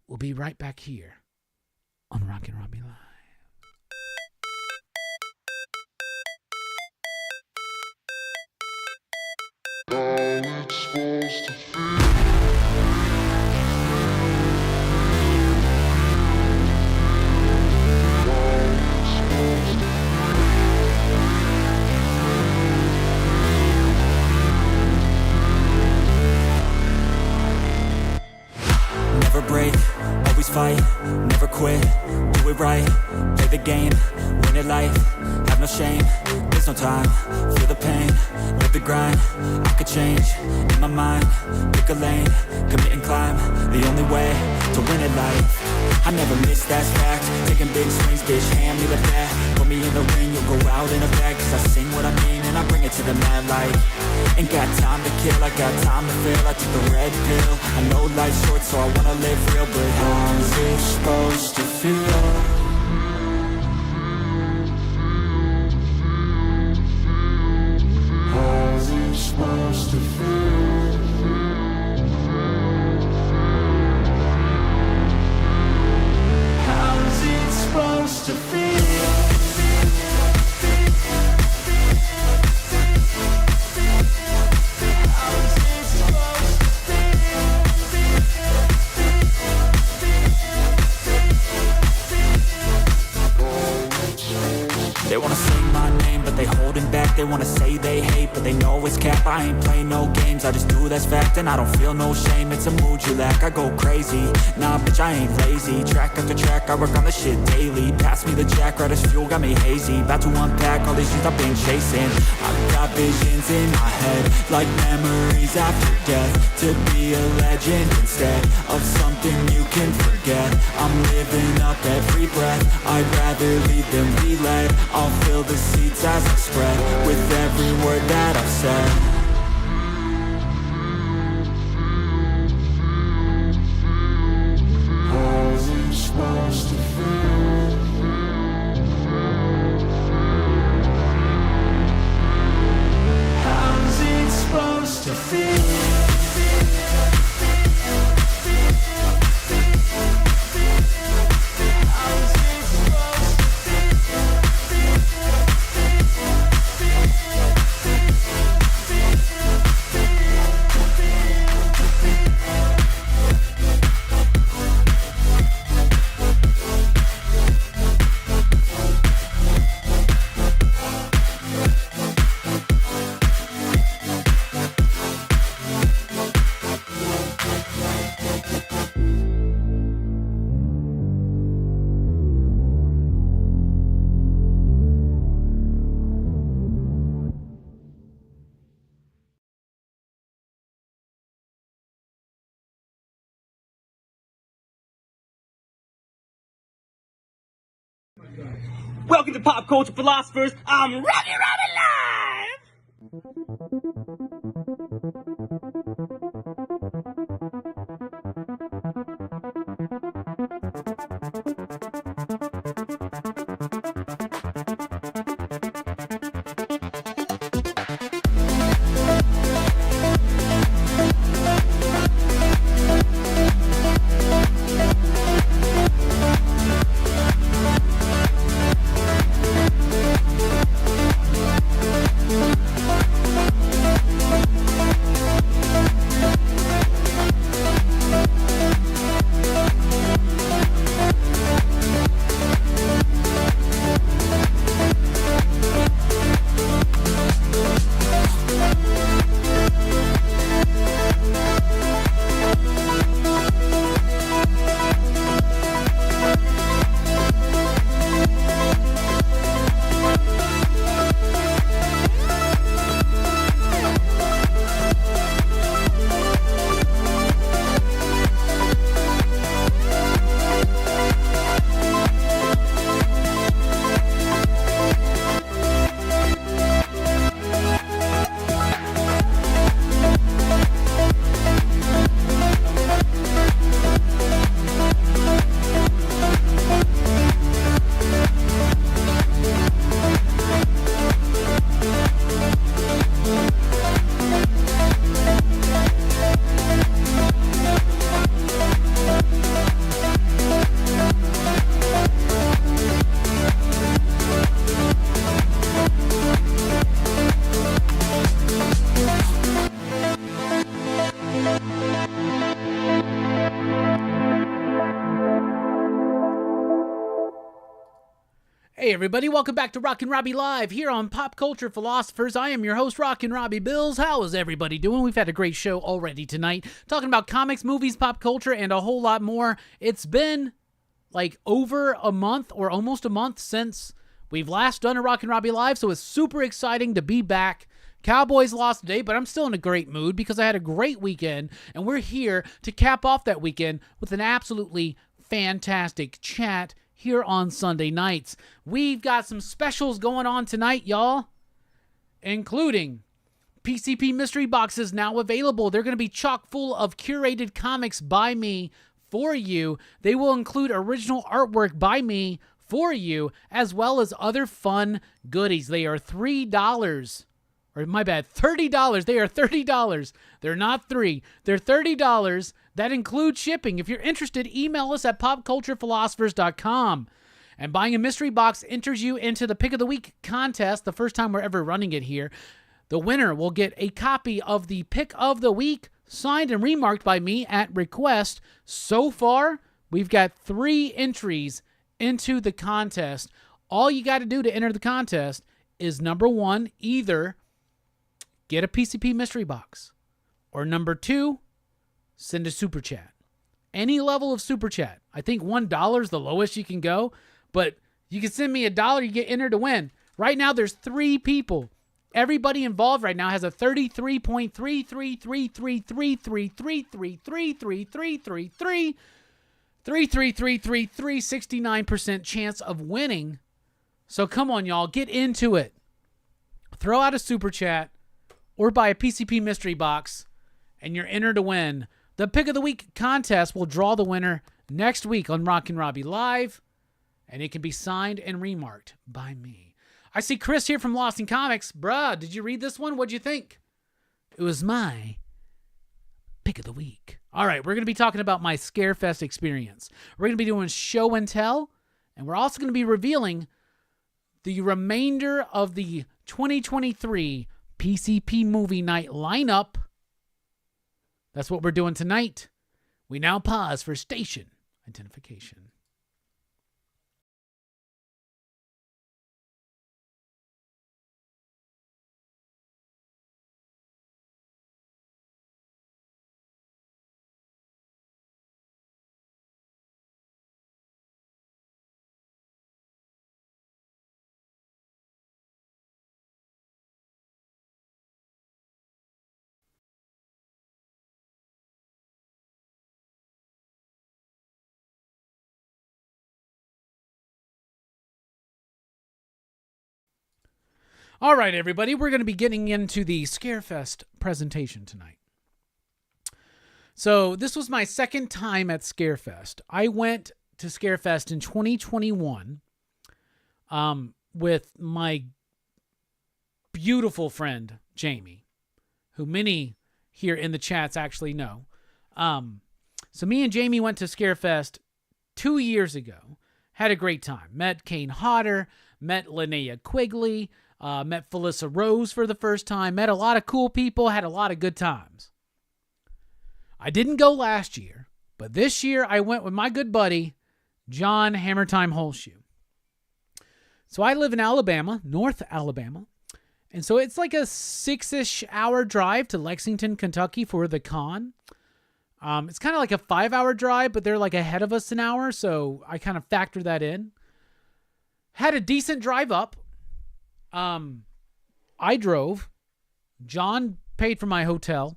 We'll be right back here on Rockin Robbie Live. Never break, always fight, never quit, do it right, play the game, win it life, have no shame, there's no time, feel the pain, live the grind, I could change, in my mind, pick a lane, commit and climb, the only way to win it life. I never miss, that's fact, taking big swings, bitch, hand me the bat, put me in the ring, you'll go out in a bag, cause I sing what I mean and I bring it to the mad light. Ain't got time to kill, I got time to feel, I took the red pill, I know life's short so I wanna live real, but how's it supposed to feel? How's it supposed to feel? How's it supposed to feel? They wanna say my name, but they holding back. They wanna say they hate, but they know it's cap. I ain't play no games, I just do that's fact. And I don't feel no shame, it's a mood you lack. I go crazy, nah bitch I ain't lazy. Track after track, I work on this shit daily. Pass me the jack, right as fuel, got me hazy. About to unpack all these things I've been chasing. I've got visions in my head, like memories after death. To be a legend instead of something you can forget. I'm living up every breath, I'd rather lead than be led. I'll fill the seats as I spread with every word that I've said. How's it supposed to feel? How's it supposed to feel? Welcome to Pop Culture Philosophers. I'm Rockin Robbie Live. Hey everybody, welcome back to Rockin Robbie Live here on Pop Culture Philosophers. I am your host, Rockin Robbie Billups. How is everybody doing? We've had a great show already tonight, talking about comics, movies, pop culture, and a whole lot more. It's been like over a month or almost a month since we've last done a Rockin Robbie Live, so it's super exciting to be back. Cowboys lost today, but I'm still in a great mood because I had a great weekend, and we're here to cap off that weekend with an absolutely fantastic chat here on Sunday nights. We've got some specials going on tonight, y'all, including PCP mystery boxes now available. They're going to be chock full of curated comics by me for you. They will include original artwork by me for you, as well as other fun goodies. They are $3. Or my bad, $30. They are $30. They're not $3. They're $30. That includes shipping. If you're interested, email us at popculturephilosophers.com. And buying a mystery box enters you into the Pick of the Week contest, the first time we're ever running it here. The winner will get a copy of the Pick of the Week, signed and remarked by me at request. So far, we've got 3 entries into the contest. All you got to do to enter the contest is, number 1, either get a PCP mystery box, or number 2, send a super chat. Any level of super chat. I think $1 is the lowest you can go, but you can send me $1, you get entered to win. Right now, there's 3 people. Everybody involved right now has a 63.3333333333333339% chance of winning. So come on, y'all, get into it. Throw out a super chat or buy a PCP mystery box, and you're entered to win. The Pick of the Week contest will draw the winner next week on Rockin Robbie Live, and it can be signed and remarked by me. I see Chris here from Lost in Comics. Bruh, did you read this one? What'd you think? It was my Pick of the Week. All right, we're going to be talking about my Scarefest experience. We're going to be doing show and tell, and we're also going to be revealing the remainder of the 2023 PCP movie night lineup. That's what we're doing tonight. We now pause for station identification. All right, everybody, we're going to be getting into the Scarefest presentation tonight. So this was my second time at Scarefest. I went to Scarefest in 2021 with my beautiful friend, Jamie, who many here in the chats actually know. So me and Jamie went to Scarefest 2 years ago. Had a great time. Met Kane Hodder, met Linnea Quigley, met Felissa Rose for the first time, met a lot of cool people, had a lot of good times. I didn't go last year, but this year I went with my good buddy, John Hammertime Holshoe. So I live in Alabama, North Alabama, and so it's like a 6-ish hour drive to Lexington, Kentucky for the con. It's kind of like a 5-hour drive, but they're like ahead of us an hour, so I kind of factor that in. Had a decent drive up. I drove. John paid for my hotel,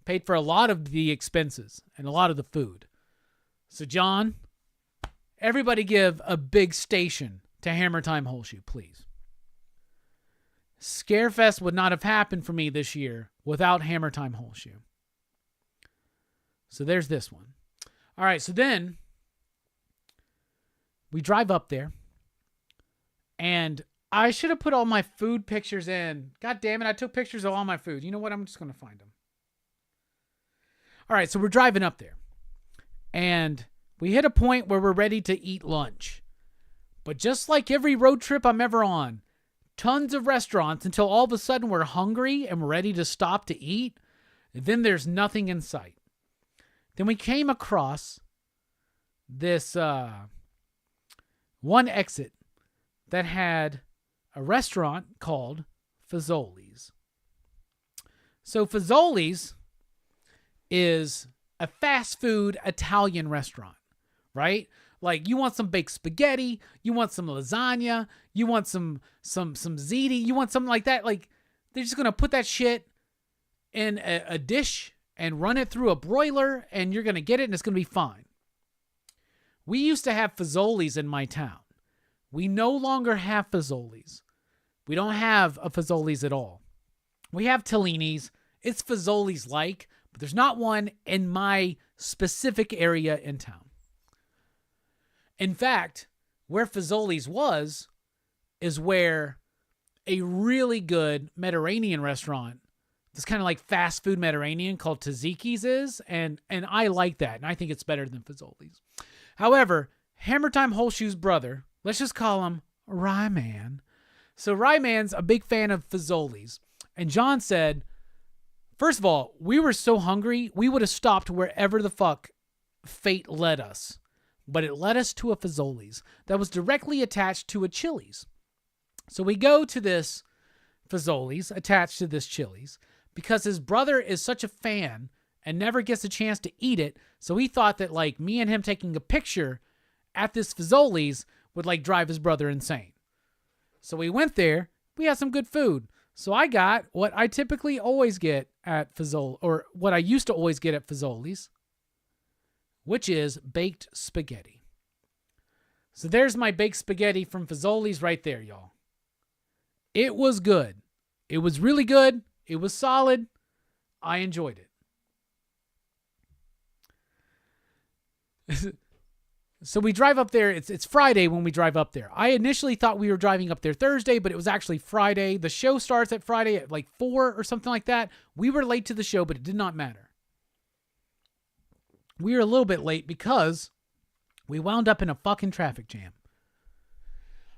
paid for a lot of the expenses and a lot of the food. So John, everybody give a big station to Hammertime Holshoe, please. Scarefest would not have happened for me this year without Hammertime Holshoe. So there's this one. All right, so then we drive up there, and I should have put all my food pictures in. God damn it, I took pictures of all my food. You know what? I'm just going to find them. All right, so we're driving up there. And we hit a point where we're ready to eat lunch. But just like every road trip I'm ever on, tons of restaurants until all of a sudden we're hungry and we're ready to stop to eat. And then there's nothing in sight. Then we came across this one exit that had a restaurant called Fazoli's. So Fazoli's is a fast food Italian restaurant, right? Like you want some baked spaghetti, you want some lasagna, you want some ziti, you want something like that. Like they're just going to put that shit in a dish and run it through a broiler and you're going to get it and it's going to be fine. We used to have Fazoli's in my town. We no longer have Fazoli's. We don't have a Fazoli's at all. We have Tellini's. It's Fazoli's like, but there's not one in my specific area in town. In fact, where Fazoli's was is where a really good Mediterranean restaurant, this kind of like fast food Mediterranean called Tzatziki's is, and I like that, and I think it's better than Fazoli's. However, Hammer Time Holshoe's brother, let's just call him Ryman. So Ryman's a big fan of Fazoli's, and John said, first of all, we were so hungry, we would have stopped wherever the fuck fate led us. But it led us to a Fazoli's that was directly attached to a Chili's. So we go to this Fazoli's attached to this Chili's because his brother is such a fan and never gets a chance to eat it. So he thought that like me and him taking a picture at this Fazoli's would like drive his brother insane. So we went there. We had some good food. So I got what I typically always get at Fazoli's, or what I used to always get at Fazoli's, which is baked spaghetti. So there's my baked spaghetti from Fazoli's right there, y'all. It was good. It was really good. It was solid. I enjoyed it. So we drive up there. It's Friday when we drive up there. I initially thought we were driving up there Thursday, but it was actually Friday. The show starts at Friday at like 4 or something like that. We were late to the show, but it did not matter. We were a little bit late because we wound up in a fucking traffic jam.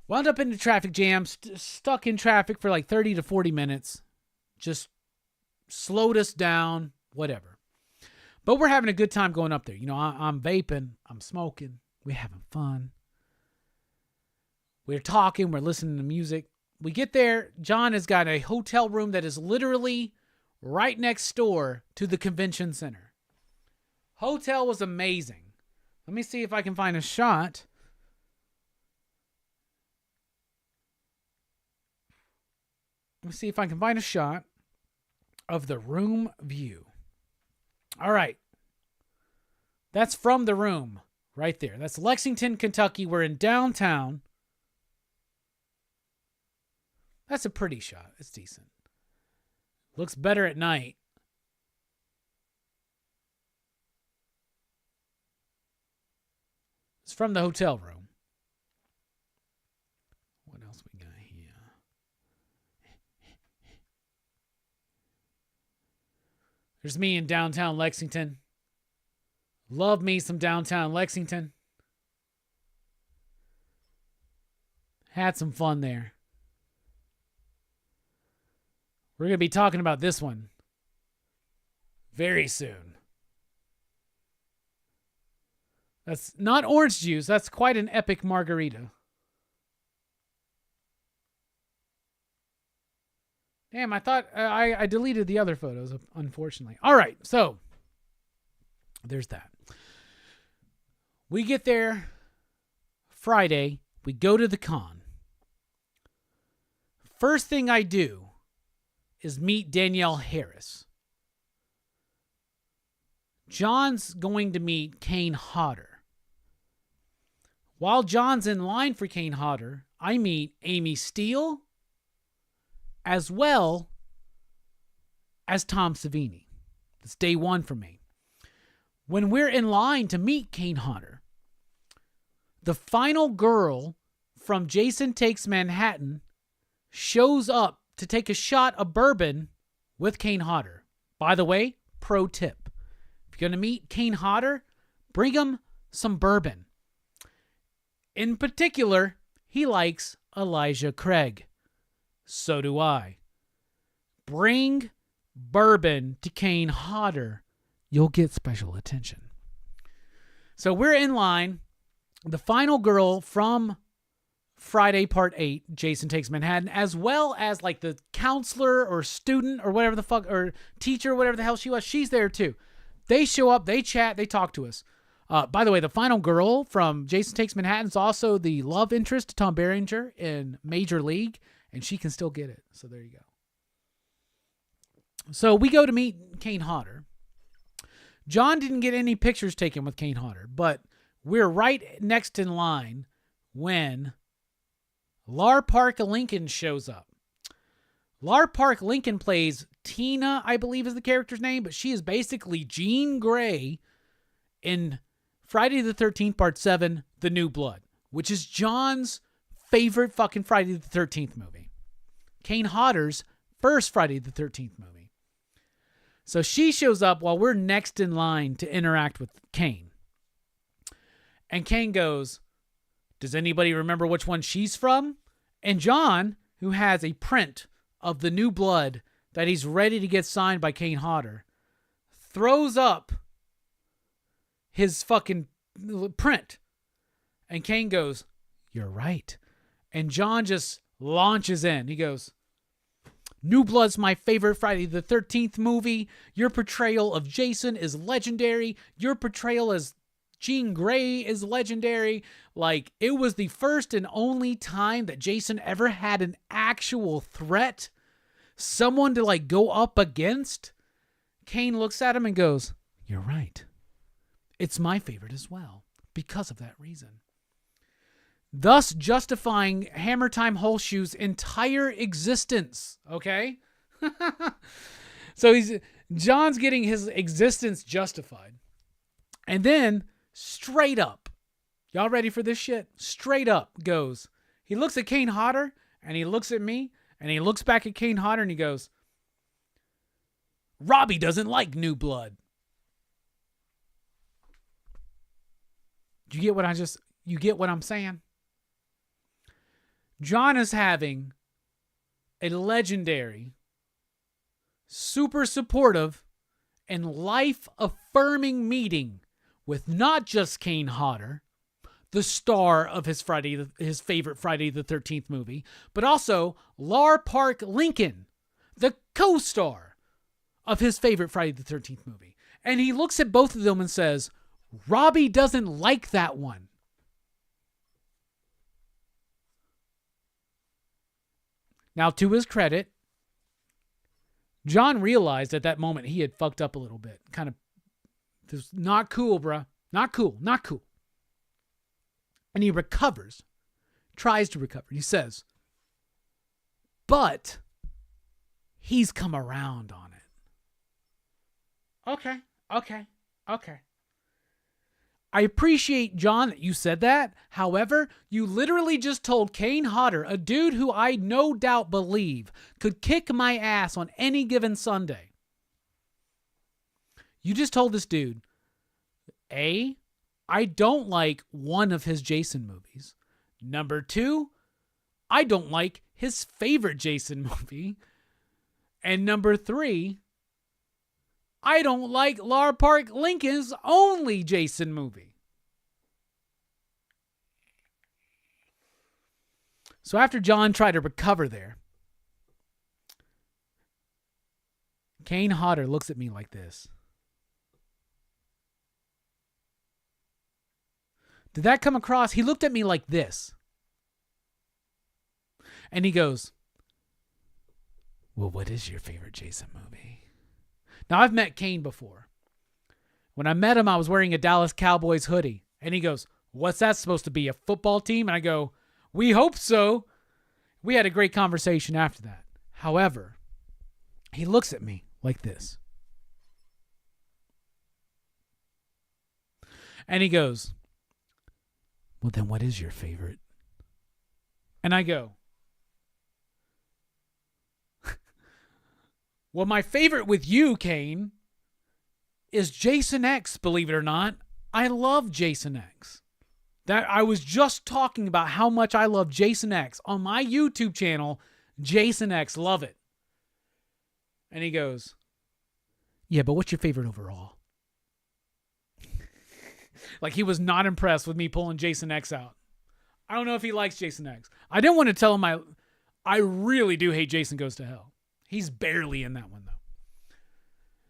Wound up in the traffic jam, stuck in traffic for like 30 to 40 minutes. Just slowed us down, whatever. But we're having a good time going up there. You know, I'm vaping, I'm smoking, we're having fun. We're talking, we're listening to music. We get there, John has got a hotel room that is literally right next door to the convention center. Hotel was amazing. Let me see if I can find a shot. Let me see if I can find a shot of the room view. All right. That's from the room right there. That's Lexington, Kentucky. We're in downtown. That's a pretty shot. It's decent. Looks better at night. It's from the hotel room. What else we got here? There's me in downtown Lexington. Love me some downtown Lexington. Had some fun there. We're going to be talking about this one very soon. That's not orange juice. That's quite an epic margarita. Damn, I thought I deleted the other photos, unfortunately. All right, so there's that. We get there Friday. We go to the con. First thing I do is meet Danielle Harris. John's going to meet Kane Hodder. While John's in line for Kane Hodder, I meet Amy Steele as well as Tom Savini. It's day one for me. When we're in line to meet Kane Hodder, the final girl from Jason Takes Manhattan shows up to take a shot of bourbon with Kane Hodder. By the way, pro tip. If you're going to meet Kane Hodder, bring him some bourbon. In particular, he likes Elijah Craig. So do I. Bring bourbon to Kane Hodder. You'll get special attention. So we're in line. The final girl from Friday Part 8, Jason Takes Manhattan, as well as like the counselor or student or whatever the fuck, or teacher, whatever the hell she was. She's there too. They show up, they chat, they talk to us. By the way, the final girl from Jason Takes Manhattan is also the love interest to Tom Berenger in Major League, and she can still get it. So there you go. So we go to meet Kane Hodder. John didn't get any pictures taken with Kane Hodder, but we're right next in line when Lar Park Lincoln shows up. Lar Park Lincoln plays Tina, I believe is the character's name, but she is basically Jean Grey in Friday the 13th, Part 7, The New Blood, which is John's favorite fucking Friday the 13th movie. Kane Hodder's first Friday the 13th movie. So she shows up while we're next in line to interact with Kane. And Kane goes, does anybody remember which one she's from? And John, who has a print of The New Blood that he's ready to get signed by Kane Hodder, throws up his fucking print. And Kane goes, you're right. And John just launches in. He goes, New Blood's my favorite Friday the 13th movie. Your portrayal of Jason is legendary. Your portrayal as Jean Grey is legendary. Like, it was the first and only time that Jason ever had an actual threat. Someone to, like, go up against. Kane looks at him and goes, you're right. It's my favorite as well, because of that reason. Thus justifying Hammer Time Holshoe's entire existence, okay? So John's getting his existence justified. And then, straight up, y'all ready for this shit? Straight up goes, he looks at Kane Hodder, and he looks at me, and he looks back at Kane Hodder, and he goes, Robbie doesn't like New Blood. Do you get what you get what I'm saying? John is having a legendary, super supportive, and life-affirming meeting with not just Kane Hodder, the star of his favorite Friday the 13th movie, but also Lar Park Lincoln, the co-star of his favorite Friday the 13th movie. And he looks at both of them and says, Robbie doesn't like that one. Now, to his credit, John realized at that moment he had fucked up a little bit. Kind of, this is not cool, bruh. Not cool. Not cool. And he recovers. Tries to recover. He says, but he's come around on it. Okay. I appreciate, John, that you said that. However, you literally just told Kane Hodder, a dude who I no doubt believe could kick my ass on any given Sunday. You just told this dude, A, I don't like one of his Jason movies. Number 2, I don't like his favorite Jason movie. And number 3, I don't like Lar Park Lincoln's only Jason movie. So after John tried to recover there, Kane Hodder looks at me like this. Did that come across? He looked at me like this. And he goes, well, what is your favorite Jason movie? Now, I've met Kane before. When I met him, I was wearing a Dallas Cowboys hoodie. And he goes, what's that supposed to be, a football team? And I go, we hope so. We had a great conversation after that. However, he looks at me like this. And he goes, well, then what is your favorite? And I go, well, my favorite with you, Kane, is Jason X, believe it or not. I love Jason X. That I was just talking about how much I love Jason X on my YouTube channel, Jason X, love it. And he goes, yeah, but what's your favorite overall? Like he was not impressed with me pulling Jason X out. I don't know if he likes Jason X. I didn't want to tell him I really do hate Jason Goes to Hell. He's barely in that one, though.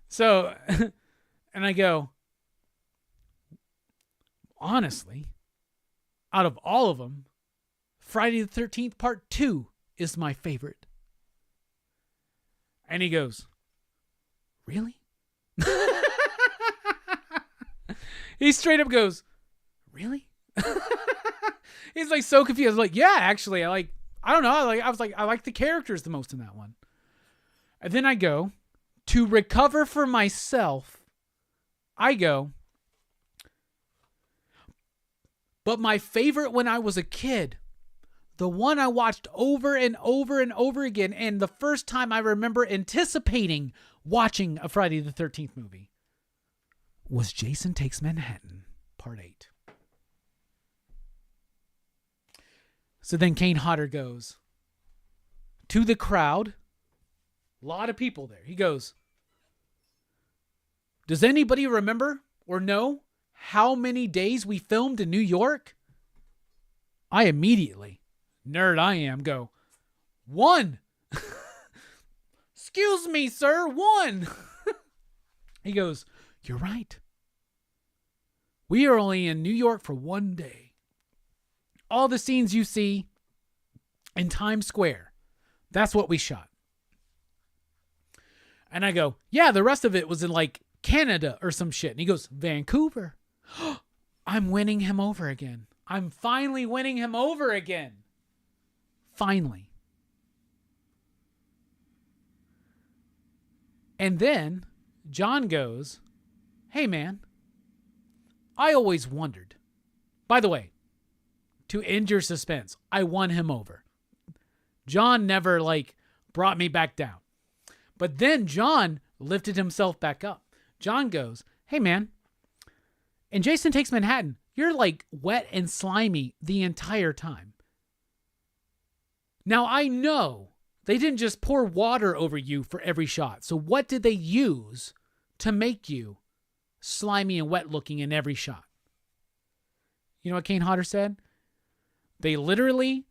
So, and I go, honestly, out of all of them, Friday the 13th Part 2 is my favorite. And he goes, really? He straight up goes, really? He's like so confused. I was like, yeah, actually, I don't know. I like the characters the most in that one. And then I go, to recover for myself, I go, but my favorite when I was a kid, the one I watched over and over and over again, and the first time I remember anticipating watching a Friday the 13th movie, was Jason Takes Manhattan, Part 8. So then Kane Hodder goes to the crowd. A lot of people there. He goes, does anybody remember or know how many days we filmed in New York? I immediately, nerd I am, go, 1. Excuse me, sir, 1. He goes, you're right. We are only in New York for 1 day. All the scenes you see in Times Square, that's what we shot. And I go, yeah, the rest of it was in like Canada or some shit. And he goes, Vancouver. I'm winning him over again. I'm finally winning him over again. Finally. And then John goes, hey man, I always wondered. By the way, to end your suspense, I won him over. John never brought me back down. But then John lifted himself back up. John goes, hey man, in Jason Takes Manhattan, you're wet and slimy the entire time. Now I know they didn't just pour water over you for every shot. So what did they use to make you slimy and wet looking in every shot? You know what Kane Hodder said? They literally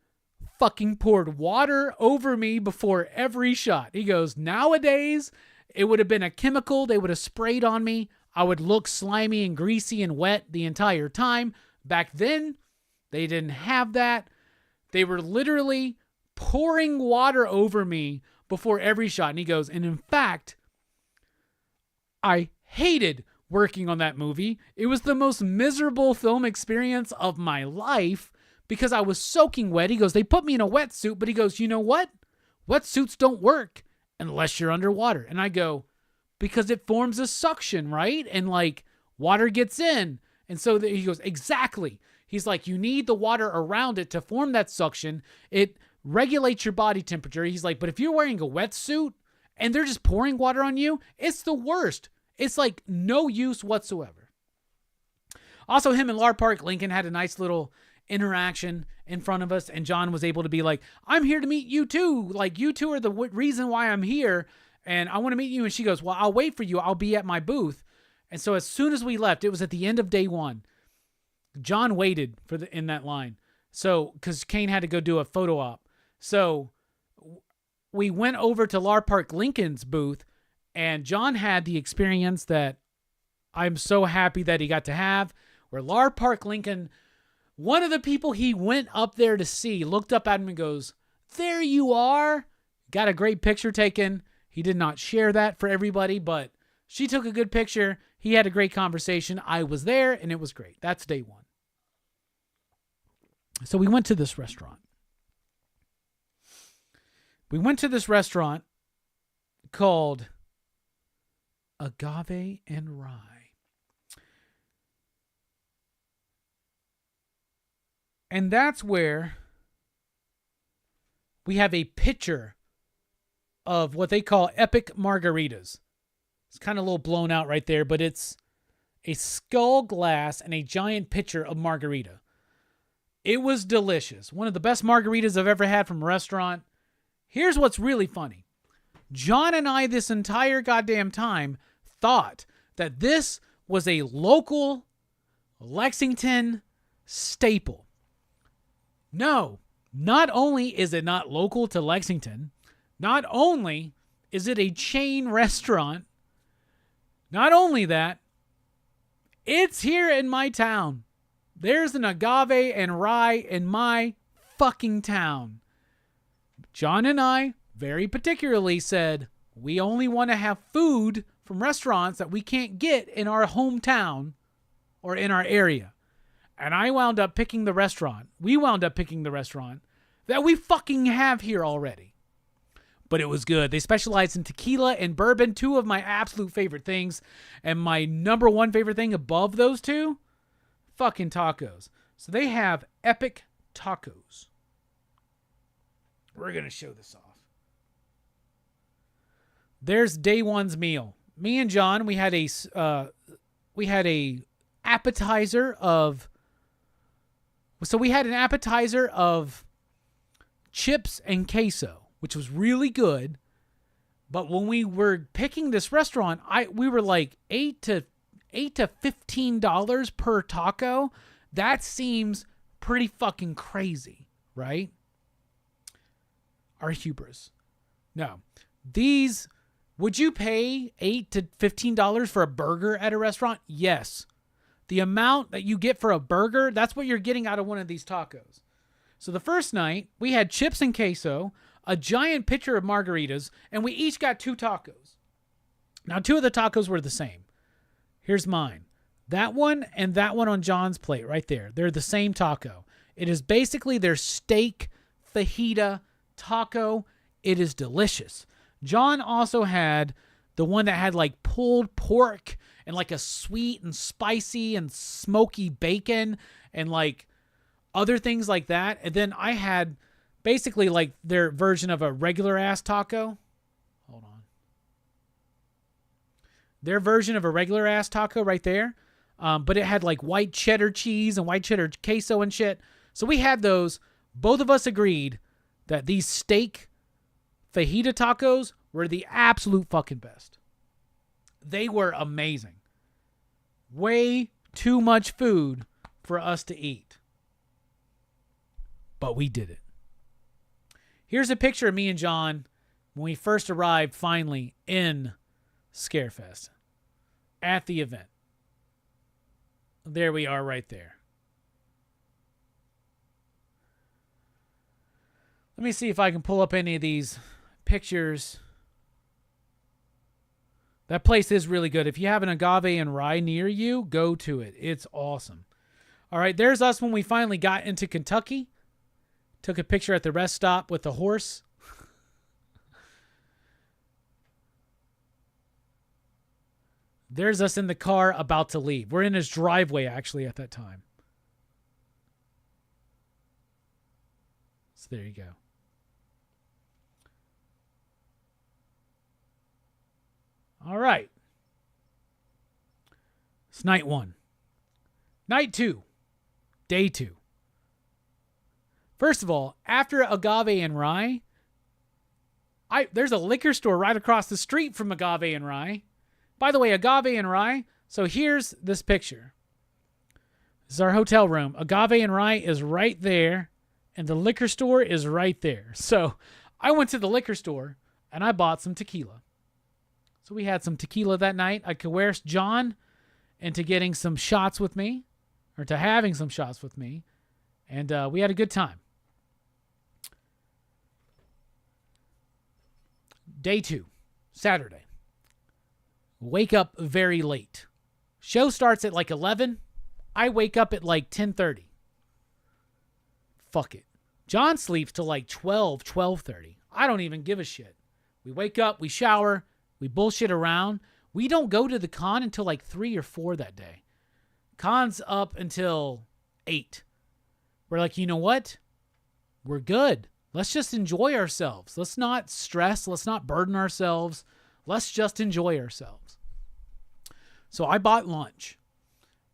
fucking poured water over me before every shot. He goes, nowadays, it would have been a chemical they would have sprayed on me. I would look slimy and greasy and wet the entire time. Back then, they didn't have that. They were literally pouring water over me before every shot. And he goes, and in fact, I hated working on that movie. It was the most miserable film experience of my life because I was soaking wet. He goes, they put me in a wetsuit, but he goes, you know what? Wetsuits don't work unless you're underwater. And I go, because it forms a suction, right? And water gets in. And so he goes, exactly. He's like, you need the water around it to form that suction. It regulates your body temperature. He's like, but if you're wearing a wetsuit and they're just pouring water on you, it's the worst. It's no use whatsoever. Also, him and Lar Park Lincoln had a nice little interaction in front of us, and John was able to be like, I'm here to meet you too. You two are the reason why I'm here, and I want to meet you. And she goes, well, I'll wait for you. I'll be at my booth. And so as soon as we left, it was at the end of day 1. John waited in that line. So, because Kane had to go do a photo op. So we went over to Lar Park Lincoln's booth, and John had the experience that I'm so happy that he got to have, where Lar Park Lincoln, one of the people he went up there to see, looked up at him and goes, there you are. Got a great picture taken. He did not share that for everybody, but she took a good picture. He had a great conversation. I was there, and it was great. That's day 1. So we went to this restaurant. We went to this restaurant called Agave and Rye. And that's where we have a picture of what they call epic margaritas. It's kind of a little blown out right there, but it's a skull glass and a giant pitcher of margarita. It was delicious. One of the best margaritas I've ever had from a restaurant. Here's what's really funny. John and I, this entire goddamn time, thought that this was a local Lexington staple. No, not only is it not local to Lexington, not only is it a chain restaurant, not only that, it's here in my town. There's an agave and rye in my fucking town. John and I very particularly said we only want to have food from restaurants that we can't get in our hometown or in our area. And I wound up picking the restaurant. We wound up picking the restaurant that we fucking have here already. But it was good. They specialize in tequila and bourbon, two of my absolute favorite things. And my number one favorite thing above those two, fucking tacos. So they have epic tacos. We're going to show this off. There's day one's meal. Me and John, we had a appetizer of... So we had an appetizer of chips and queso, which was really good. But when we were picking this restaurant, we were like $8 to $15 per taco. That seems pretty fucking crazy, right? Our hubris. No. These, would you pay $8 to $15 for a burger at a restaurant? Yes. The amount that you get for a burger, that's what you're getting out of one of these tacos. So the first night, we had chips and queso, a giant pitcher of margaritas, and we each got 2 tacos. Now, 2 of the tacos were the same. Here's mine. That one and that one on John's plate right there. They're the same taco. It is basically their steak fajita taco. It is delicious. John also had the one that had like pulled pork and like a sweet and spicy and smoky bacon and like other things like that. And then I had basically like their version of a regular ass taco. Hold on. Their version of a regular ass taco right there. But it had like white cheddar cheese and white cheddar queso and shit. So we had those. Both of us agreed that these steak fajita tacos were the absolute fucking best. They were amazing. Way too much food for us to eat. But we did it. Here's a picture of me and John when we first arrived finally in Scarefest at the event. There we are right there. Let me see if I can pull up any of these pictures. That place is really good. If you have an agave and rye near you, go to it. It's awesome. All right, there's us when we finally got into Kentucky. Took a picture at the rest stop with the horse. There's us in the car about to leave. We're in his driveway, actually, at that time. So there you go. All right. It's night 1. Night 2. Day 2. First of all, after agave and rye, there's a liquor store right across the street from agave and rye. By the way, agave and rye. So here's this picture. This is our hotel room. Agave and rye is right there, and the liquor store is right there. So I went to the liquor store, and I bought some tequila. So we had some tequila that night. I coerced John into getting some shots with me, or to having some shots with me, and we had a good time. Day 2, Saturday. Wake up very late. Show starts at like 11. I wake up at like 10:30. Fuck it. John sleeps till like 12:30. I don't even give a shit. We wake up, we shower, we bullshit around. We don't go to the con until like 3 or 4 that day. Con's up until 8. We're like, you know what? We're good. Let's just enjoy ourselves. Let's not stress. Let's not burden ourselves. Let's just enjoy ourselves. So I bought lunch.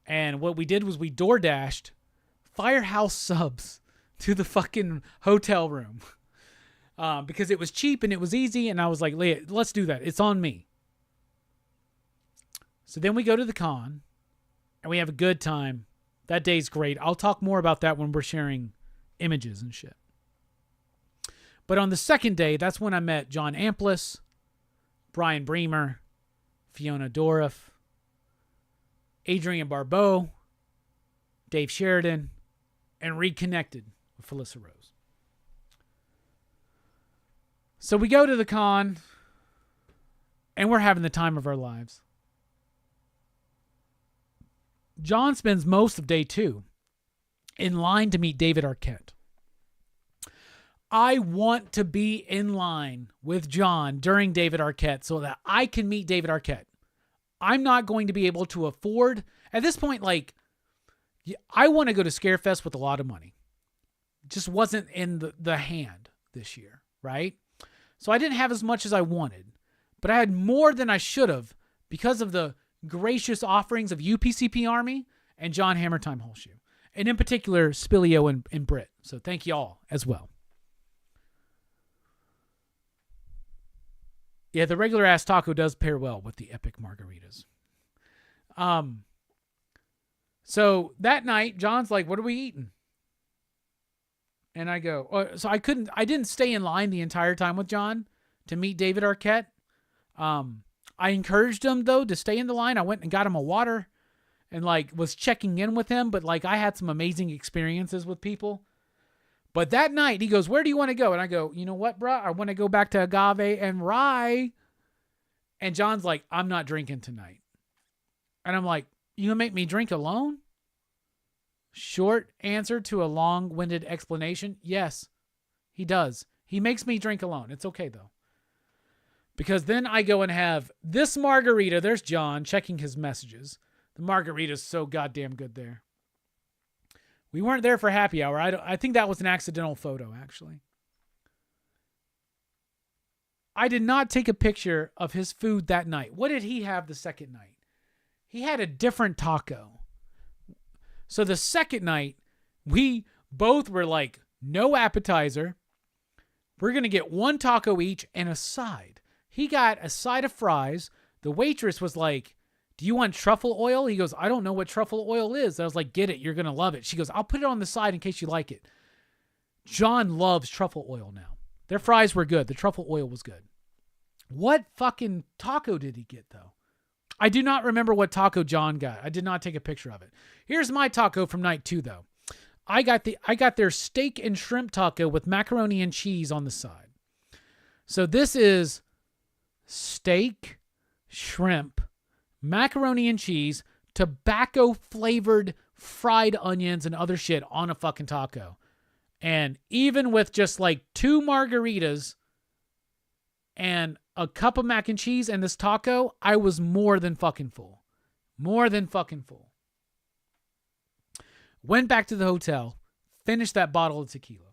And what we did was we DoorDashed Firehouse subs to the fucking hotel room. Because it was cheap and it was easy. And I was like, let's do that. It's on me. So then we go to the con. And we have a good time. That day's great. I'll talk more about that when we're sharing images and shit. But on the second day, that's when I met John Amplis, Brian Bremer, Fiona Dourif, Adrienne Barbeau, Dave Sheridan, and reconnected with Felissa Rose. So we go to the con, and we're having the time of our lives. John spends most of day 2 in line to meet David Arquette. I want to be in line with John during David Arquette so that I can meet David Arquette. I'm not going to be able to afford, at this point, like, I want to go to Scarefest with a lot of money. It just wasn't in the hand this year, right? So I didn't have as much as I wanted, but I had more than I should have because of the gracious offerings of UPCP Army and John Hammertime Holshoe, and in particular, Spilio and Britt. So thank you all as well. Yeah, the regular ass taco does pair well with the epic margaritas. So that night, John's like, "What are we eating?" And I go, so I didn't stay in line the entire time with John to meet David Arquette. I encouraged him though to stay in the line. I went and got him a water and like was checking in with him, but like I had some amazing experiences with people. But that night he goes, "Where do you want to go?" And I go, "You know what, bro? I want to go back to Agave and Rye." And John's like, "I'm not drinking tonight." And I'm like, "You gonna make me drink alone?" Short answer to a long-winded explanation. Yes, he does. He makes me drink alone. It's okay though. Because then I go and have this margarita. There's John checking his messages. The margarita's so goddamn good there. We weren't there for happy hour. I think that was an accidental photo, actually. I did not take a picture of his food that night. What did he have the second night? He had a different taco. So the second night, we both were like, no appetizer. We're going to get one taco each and a side. He got a side of fries. The waitress was like, "Do you want truffle oil?" He goes, "I don't know what truffle oil is." I was like, "Get it. You're going to love it." She goes, "I'll put it on the side in case you like it." John loves truffle oil now. Their fries were good. The truffle oil was good. What fucking taco did he get, though? I do not remember what taco John got. I did not take a picture of it. Here's my taco from night 2, though. I got their steak and shrimp taco with macaroni and cheese on the side. So this is steak, shrimp, macaroni and cheese, tobacco-flavored fried onions and other shit on a fucking taco. And even with just like 2 margaritas and a cup of mac and cheese and this taco, I was more than fucking full. More than fucking full. Went back to the hotel, finished that bottle of tequila.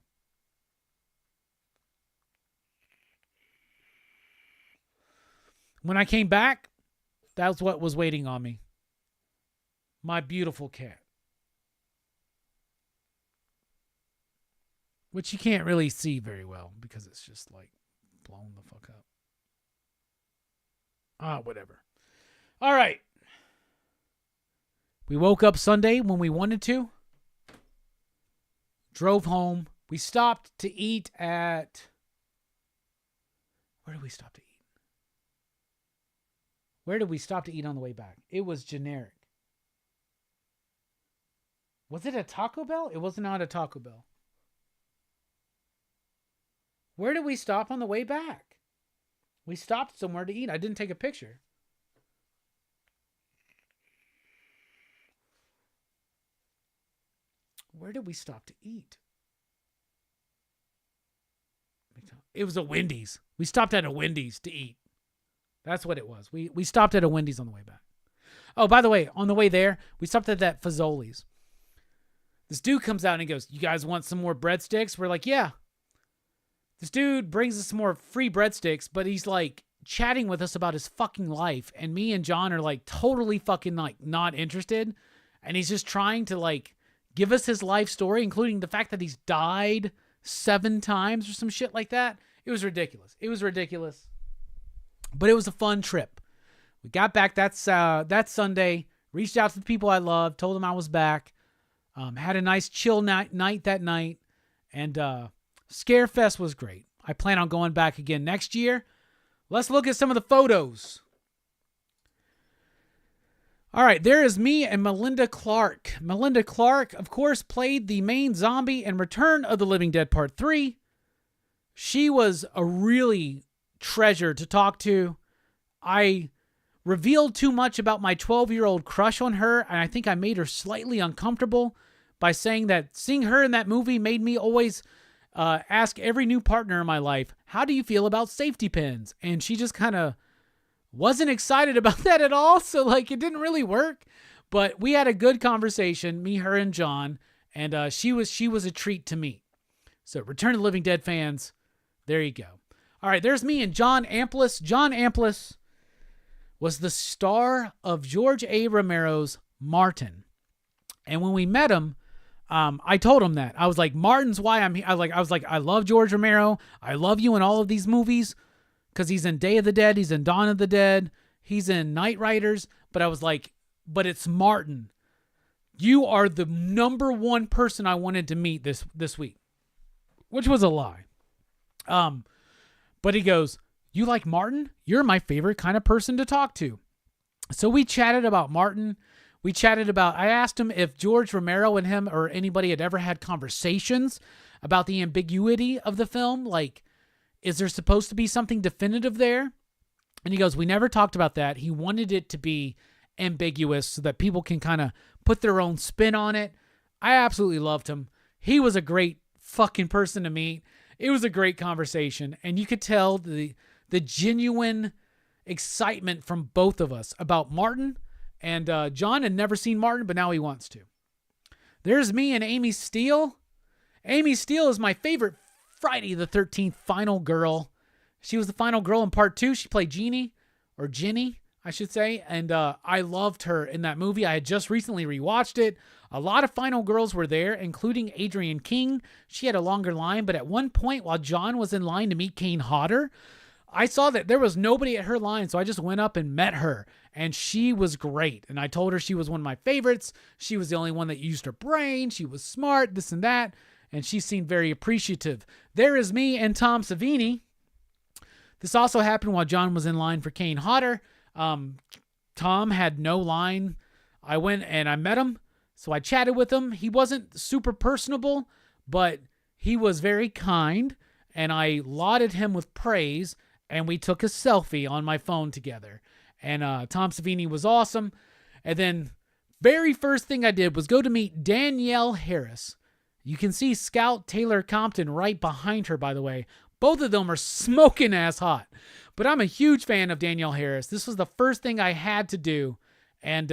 When I came back, that's what was waiting on me. My beautiful cat. Which you can't really see very well because it's just like blown the fuck up. Whatever. All right. We woke up Sunday when we wanted to. Drove home. We stopped to eat at... Where did we stop to eat? Where did we stop to eat on the way back? It was generic. Was it a Taco Bell? It was not a Taco Bell. Where did we stop on the way back? We stopped somewhere to eat. I didn't take a picture. Where did we stop to eat? It was a Wendy's. We stopped at a Wendy's to eat. That's what it was. We stopped at a Wendy's on the way back. Oh, by the way, on the way there, we stopped at that Fazoli's. This dude comes out and he goes, "You guys want some more breadsticks?" We're like, "Yeah." This dude brings us some more free breadsticks, but he's like chatting with us about his fucking life. And me and John are like totally fucking like not interested. And he's just trying to like give us his life story, including the fact that he's died 7 times or some shit like that. It was ridiculous. It was ridiculous. But it was a fun trip. We got back that Sunday, reached out to the people I loved, told them I was back, had a nice chill night that night, And Scarefest was great. I plan on going back again next year. Let's look at some of the photos. All right, there is me and Melinda Clarke. Melinda Clarke, of course, played the main zombie in Return of the Living Dead Part 3. She was a really treasure to talk to. I revealed too much about my 12-year-old crush on her, and I think I made her slightly uncomfortable by saying that seeing her in that movie made me always ask every new partner in my life, how do you feel about safety pins? And she just kind of wasn't excited about that at all, so like it didn't really work. But we had a good conversation, me, her, and John, and she was a treat to meet. So Return of the Living Dead fans, there you go. All right, there's me and John Amplis. John Amplis was the star of George A. Romero's Martin. And when we met him, I told him that. I was like, Martin's why I'm here. I was like, I love George Romero. I love you in all of these movies because he's in Day of the Dead. He's in Dawn of the Dead. He's in Night Riders. But I was like, but it's Martin. You are the number one person I wanted to meet this week, which was a lie. But he goes, you like Martin? You're my favorite kind of person to talk to. So we chatted about Martin. We chatted about, I asked him if George Romero and him or anybody had ever had conversations about the ambiguity of the film. Like, is there supposed to be something definitive there? And he goes, we never talked about that. He wanted it to be ambiguous so that people can kind of put their own spin on it. I absolutely loved him. He was a great fucking person to meet. It was a great conversation. And you could tell the genuine excitement from both of us about Martin. And John had never seen Martin, but now he wants to. There's me and Amy Steele. Amy Steele is my favorite Friday the 13th final girl. She was the final girl in part 2. She played Jeannie, or Ginny, I should say. And I loved her in that movie. I had just recently rewatched it. A lot of final girls were there, including Adrienne King. She had a longer line, but at one point while John was in line to meet Kane Hodder, I saw that there was nobody at her line, so I just went up and met her, and she was great. And I told her she was one of my favorites. She was the only one that used her brain. She was smart, this and that, and she seemed very appreciative. There is me and Tom Savini. This also happened while John was in line for Kane Hodder. Tom had no line. I went and I met him, so I chatted with him. He wasn't super personable, but he was very kind, and I lauded him with praise. And we took a selfie on my phone together. And Tom Savini was awesome. And then very first thing I did was go to meet Danielle Harris. You can see Scout Taylor Compton right behind her, by the way. Both of them are smoking ass hot. But I'm a huge fan of Danielle Harris. This was the first thing I had to do. And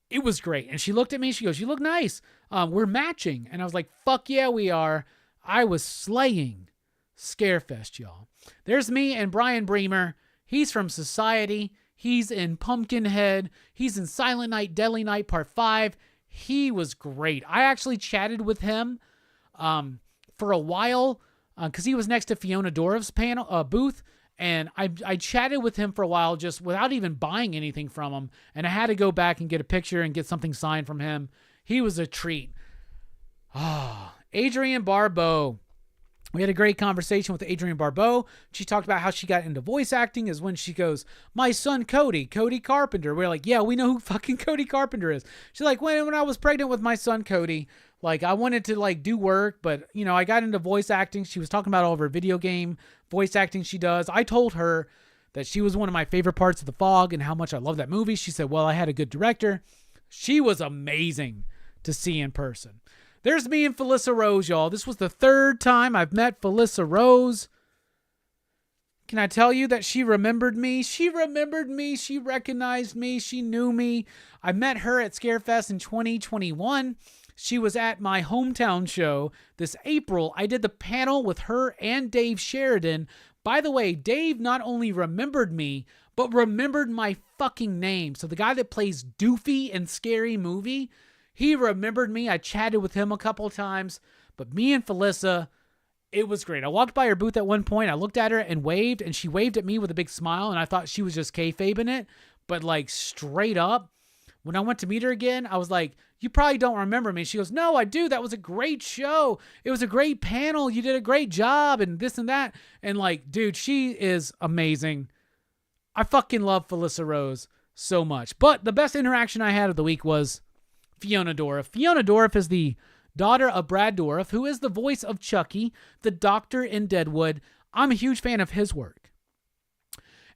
it was great. And she looked at me. She goes, you look nice. We're matching. And I was like, fuck yeah, we are. I was slaying Scarefest, y'all. There's me and Brian Bremer. He's from Society. He's in Pumpkinhead. He's in Silent Night, Deadly Night Part 5. He was great. I actually chatted with him for a while because he was next to Fiona Dorov's booth. And I chatted with him for a while just without even buying anything from him. And I had to go back and get a picture and get something signed from him. He was a treat. Adrienne Barbeau. We had a great conversation with Adrienne Barbeau. She talked about how she got into voice acting is when she goes, my son Cody Carpenter. We're like, yeah, we know who fucking Cody Carpenter is. She's like, when I was pregnant with my son Cody, like I wanted to like do work, but you know, I got into voice acting. She was talking about all of her video game voice acting she does. I told her that she was one of my favorite parts of The Fog and how much I love that movie. She said, well, I had a good director. She was amazing to see in person. There's me and Felissa Rose, y'all. This was the third time I've met Felissa Rose. Can I tell you that she remembered me? She remembered me. She recognized me. She knew me. I met her at Scarefest in 2021. She was at my hometown show this April. I did the panel with her and Dave Sheridan. By the way, Dave not only remembered me, but remembered my fucking name. So the guy that plays Doofy in Scary Movie, he remembered me. I chatted with him a couple of times. But me and Felissa, it was great. I walked by her booth at one point. I looked at her and waved, and she waved at me with a big smile, and I thought she was just kayfabing it. But like straight up, When I went to meet her again, I was like, you probably don't remember me. She goes, no, I do. That was a great show. It was a great panel. You did a great job and this and that. And like, dude, she is amazing. I fucking love Felissa Rose so much. But the best interaction I had of the week was Fiona Dourif. Fiona Dourif is the daughter of Brad Dourif, who is the voice of Chucky, the doctor in Deadwood. I'm a huge fan of his work.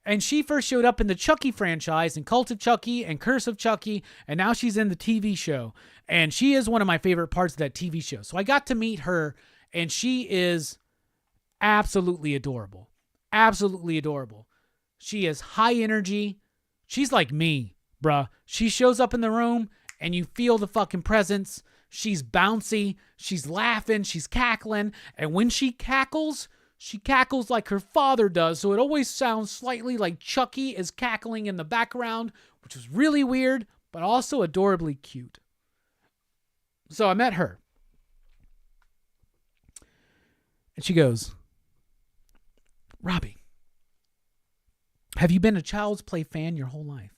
And she first showed up in the Chucky franchise, in Cult of Chucky and Curse of Chucky, and now she's in the TV show. And she is one of my favorite parts of that TV show. So I got to meet her, and she is absolutely adorable. Absolutely adorable. She is high energy. She's like me, bruh. She shows up in the room, and you feel the fucking presence. She's bouncy. She's laughing. She's cackling. And when she cackles like her father does, so it always sounds slightly like Chucky is cackling in the background, which was really weird, but also adorably cute. So I met her. And she goes, Robbie, have you been a Child's Play fan your whole life?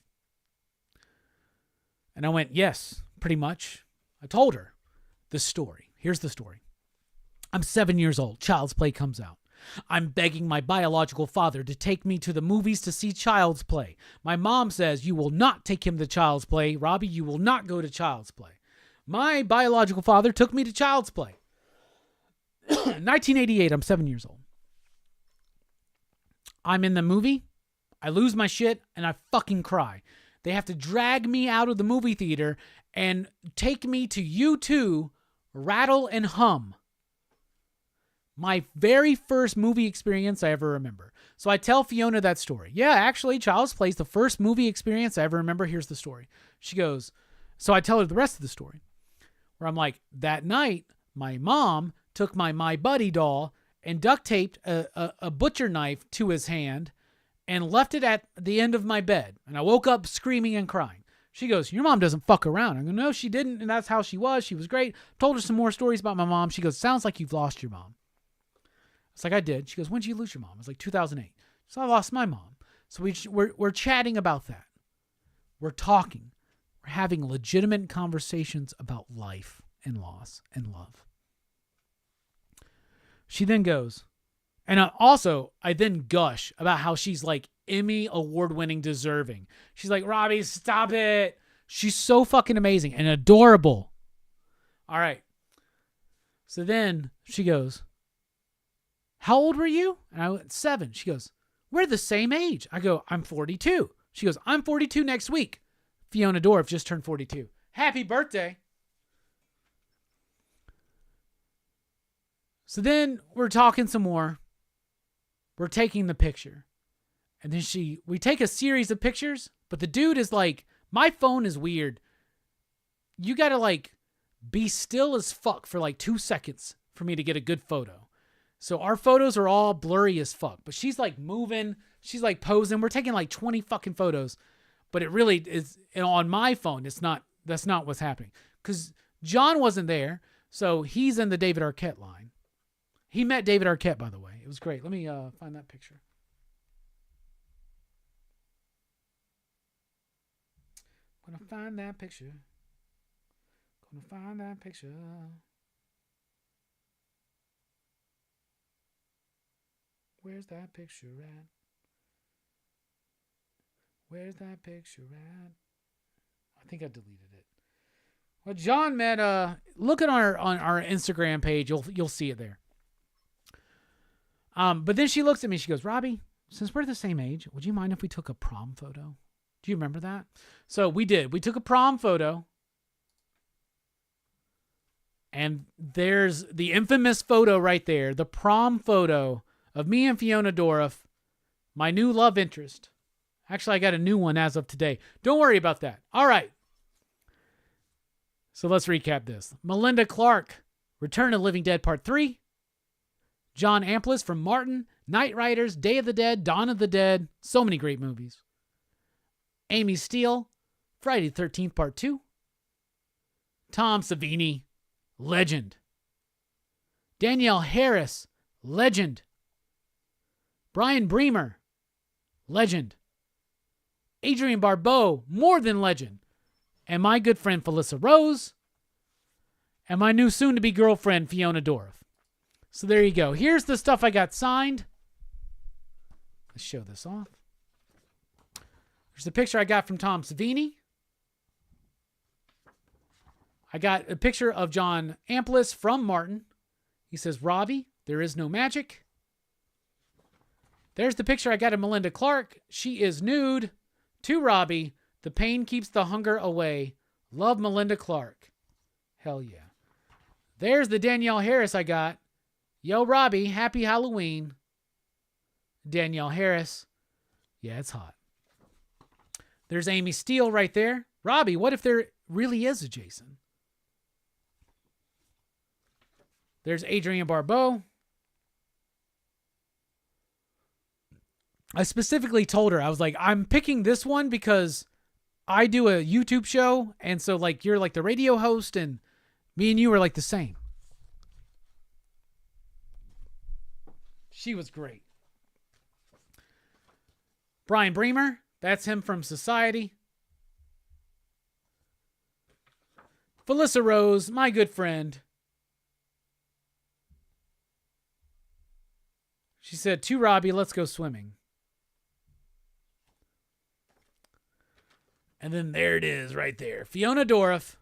And I went, yes, pretty much. I told her the story. Here's the story. I'm 7 years old. Child's Play comes out. I'm begging my biological father to take me to the movies to see Child's Play. My mom says, you will not take him to Child's Play. Robbie, you will not go to Child's Play. My biological father took me to Child's Play. 1988, I'm 7 years old. I'm in the movie. I lose my shit and I fucking cry. They have to drag me out of the movie theater and take me to U2, Rattle and Hum. My very first movie experience I ever remember. So I tell Fiona that story. Yeah, actually, Child's Play is the first movie experience I ever remember. Here's the story. She goes, so I tell her the rest of the story. Where I'm like, that night, my mom took my My Buddy doll and duct taped a butcher knife to his hand and left it at the end of my bed. And I woke up screaming and crying. She goes, your mom doesn't fuck around. I go, no, she didn't. And that's how she was. She was great. Told her some more stories about my mom. She goes, sounds like you've lost your mom. It's like, I did. She goes, when did you lose your mom? I was like, 2008. So I lost my mom. So we're chatting about that. We're talking. We're having legitimate conversations about life and loss and love. She then goes, and I then gush about how she's like Emmy award-winning deserving. She's like, Robbie, stop it. She's so fucking amazing and adorable. All right. So then she goes, how old were you? And I went, 7. She goes, we're the same age. I go, I'm 42. She goes, I'm 42 next week. Fiona Dourif just turned 42. Happy birthday. So then we're talking some more. We're taking the picture. And then we take a series of pictures, but the dude is like, my phone is weird. You got to like be still as fuck for like 2 seconds for me to get a good photo. So our photos are all blurry as fuck, but she's like moving, she's like posing. We're taking like 20 fucking photos, but it really is, on my phone, that's not what's happening. Because John wasn't there, so he's in the David Arquette line. He met David Arquette, by the way. It was great. Let me find that picture. Gonna find that picture. Where's that picture at? I think I deleted it. Well, John met, look at on our Instagram page. You'll see it there. But then she looks at me. She goes, Robbie, since we're the same age, would you mind if we took a prom photo? Do you remember that? So we did. We took a prom photo. And there's the infamous photo right there. The prom photo of me and Fiona Dourif, my new love interest. Actually, I got a new one as of today. Don't worry about that. All right. So let's recap this. Melinda Clarke, Return of the Living Dead Part 3. John Amplas from Martin, Night Riders, Day of the Dead, Dawn of the Dead. So many great movies. Amy Steele, Friday the 13th Part 2. Tom Savini, legend. Danielle Harris, legend. Brian Bremer, legend. Adrienne Barbeau, more than legend. and my good friend Felissa Rose, and my new soon-to-be girlfriend Fiona Dorff. So there you go. Here's the stuff I got signed. Let's show this off. There's the picture I got from Tom Savini. I got a picture of John Amplis from Martin. He says, Robbie, there is no magic. There's the picture I got of Melinda Clark. She is nude. To Robbie, the pain keeps the hunger away. Love, Melinda Clark. Hell yeah. There's the Danielle Harris I got. Yo, Robbie, happy Halloween. Danielle Harris. Yeah, it's hot. There's Amy Steele right there. Robbie, what if there really is a Jason? There's Adrienne Barbeau. I specifically told her, I was like, I'm picking this one because I do a YouTube show. And so like, you're like the radio host and me and you are like the same. She was great. Brian Bremer. That's him from Society. Felissa Rose, my good friend. She said, to Robbie, let's go swimming. And then there it is right there. Fiona Dorff,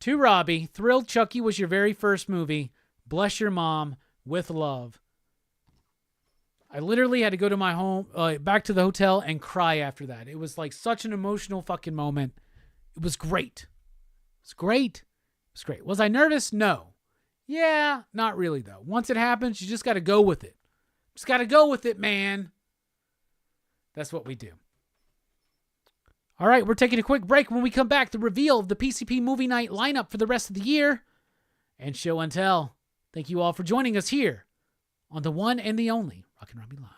to Robbie, thrilled Chucky was your very first movie. Bless your mom, with love. I literally had to go to my home, back to the hotel and cry after that. It was like such an emotional fucking moment. It was great. It was great. It was great. Was I nervous? No. Yeah, not really though. Once it happens, you just got to go with it. Just got to go with it, man. That's what we do. All right, we're taking a quick break. When we come back, the reveal of the PCP Movie Night lineup for the rest of the year and show and tell. Thank you all for joining us here on the one and the only Rockin Robbie Live.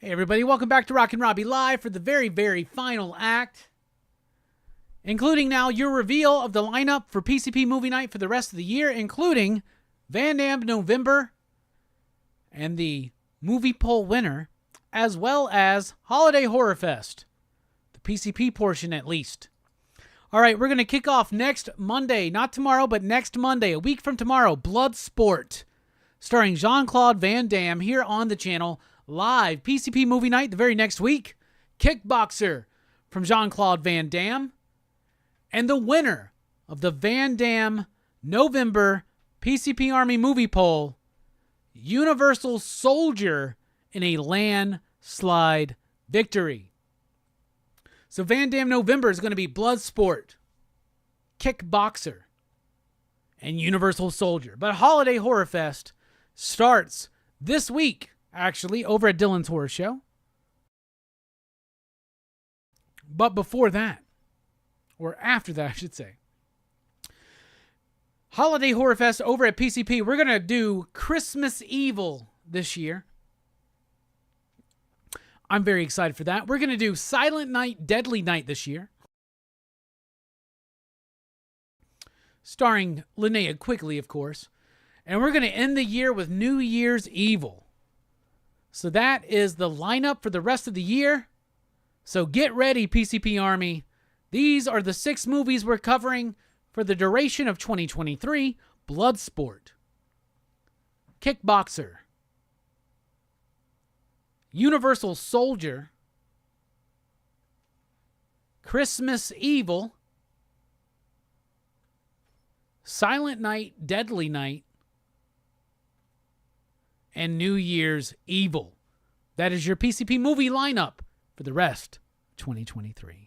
Hey everybody, welcome back to Rockin Robbie Live for the very, very final act, including now your reveal of the lineup for PCP Movie Night for the rest of the year, including Van Damme November and the movie poll winner, as well as Holiday Horrorfest, the PCP portion at least. All right, we're going to kick off next Monday, not tomorrow, but next Monday, a week from tomorrow, Bloodsport, starring Jean-Claude Van Damme here on the channel. Live PCP Movie Night the very next week, Kickboxer from Jean-Claude Van Damme, and the winner of the Van Damme November PCP Army movie poll, Universal Soldier, in a landslide victory. So Van Damme November is going to be Bloodsport, Kickboxer, and Universal Soldier. But Holiday Horrorfest starts this week, actually, over at Dylan's Horror Show. But before that, or after that, I should say, Holiday Horrorfest over at PCP, we're going to do Christmas Evil this year. I'm very excited for that. We're going to do Silent Night, Deadly Night this year, starring Linnea Quigley, of course. And we're going to end the year with New Year's Evil. So that is the lineup for the rest of the year. So get ready, PCP Army. These are the 6 movies we're covering for the duration of 2023. Bloodsport, Kickboxer, Universal Soldier, Christmas Evil, Silent Night, Deadly Night, and New Year's Evil. That is your PCP movie lineup for the rest of 2023.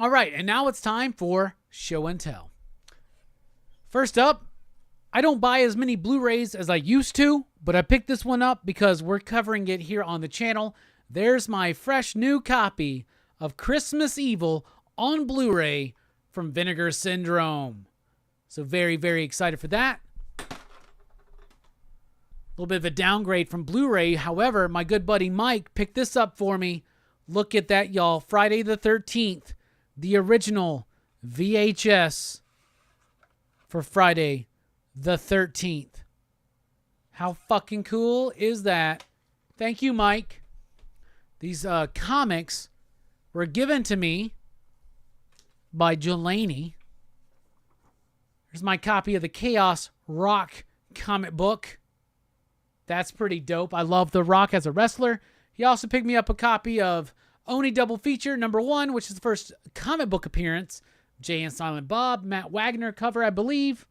All right, and now it's time for Show and Tell. First up, I don't buy as many Blu-rays as I used to, but I picked this one up because we're covering it here on the channel. There's my fresh new copy of Christmas Evil on Blu-ray from Vinegar Syndrome. So very, very excited for that. A little bit of a downgrade from Blu-ray. However, my good buddy Mike picked this up for me. Look at that, y'all. Friday the 13th. The original VHS for Friday the 13th. How fucking cool is that? Thank you, Mike. These comics were given to me by Jelani. Here's my copy of the Chaos Rock comic book. That's pretty dope. I love The Rock as a wrestler. He also picked me up a copy of Oni Double Feature #1, which is the first comic book appearance. Jay and Silent Bob, Matt Wagner cover, I believe.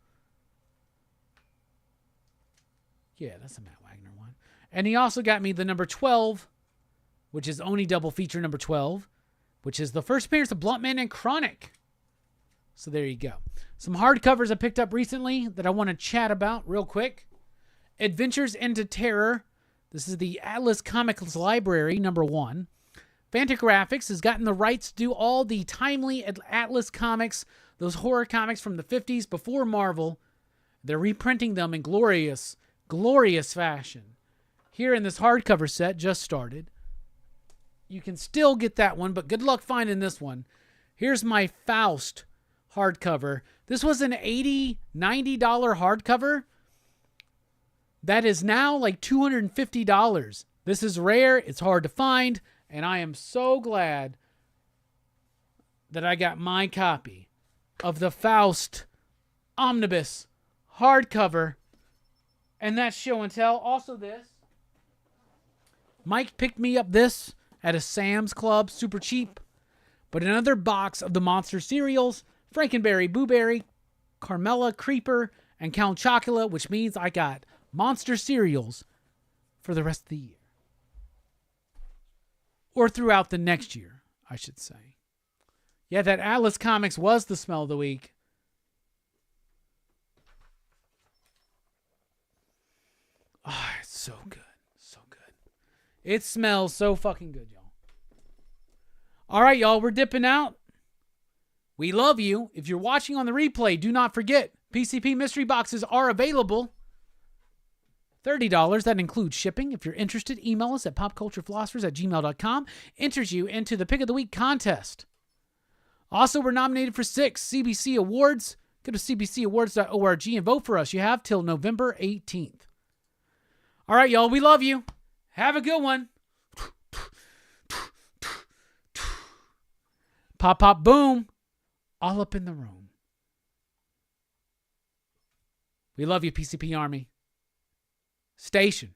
Yeah, that's a Matt Wagner one. And he also got me the #12, which is Oni Double Feature #12, which is the first appearance of Bluntman and Chronic. So there you go. Some hardcovers I picked up recently that I want to chat about real quick. Adventures into Terror. This is the Atlas Comics Library #1. Fantagraphics has gotten the rights to do all the timely Atlas comics, those horror comics from the 50s before Marvel. They're reprinting them in glorious, glorious fashion. Here in this hardcover set, just started. You can still get that one, but good luck finding this one. Here's my Faust hardcover. This was an $80, $90 hardcover. That is now like $250. This is rare. It's hard to find. And I am so glad that I got my copy of the Faust Omnibus hardcover. And that's Show and Tell. Also this. Mike picked me up this at a Sam's Club, super cheap. But another box of the Monster cereals Frankenberry, Booberry, Carmella, Creeper, and Count Chocula, which means I got monster cereals for the rest of the year. Or throughout the next year, I should say. Yeah, that Atlas Comics was the smell of the week. Oh, it's so good. So good. It smells so fucking good, y'all. All right, y'all, we're dipping out. We love you. If you're watching on the replay, do not forget, PCP mystery boxes are available. $30. That includes shipping. If you're interested, email us at popculturephilosophers@gmail.com. Enters you into the Pick of the Week contest. Also, we're nominated for 6 CBC Awards. Go to cbcawards.org and vote for us. You have till November 18th. All right, y'all, we love you. Have a good one. Pop, pop, boom. All up in the room. We love you, PCP Army. Station.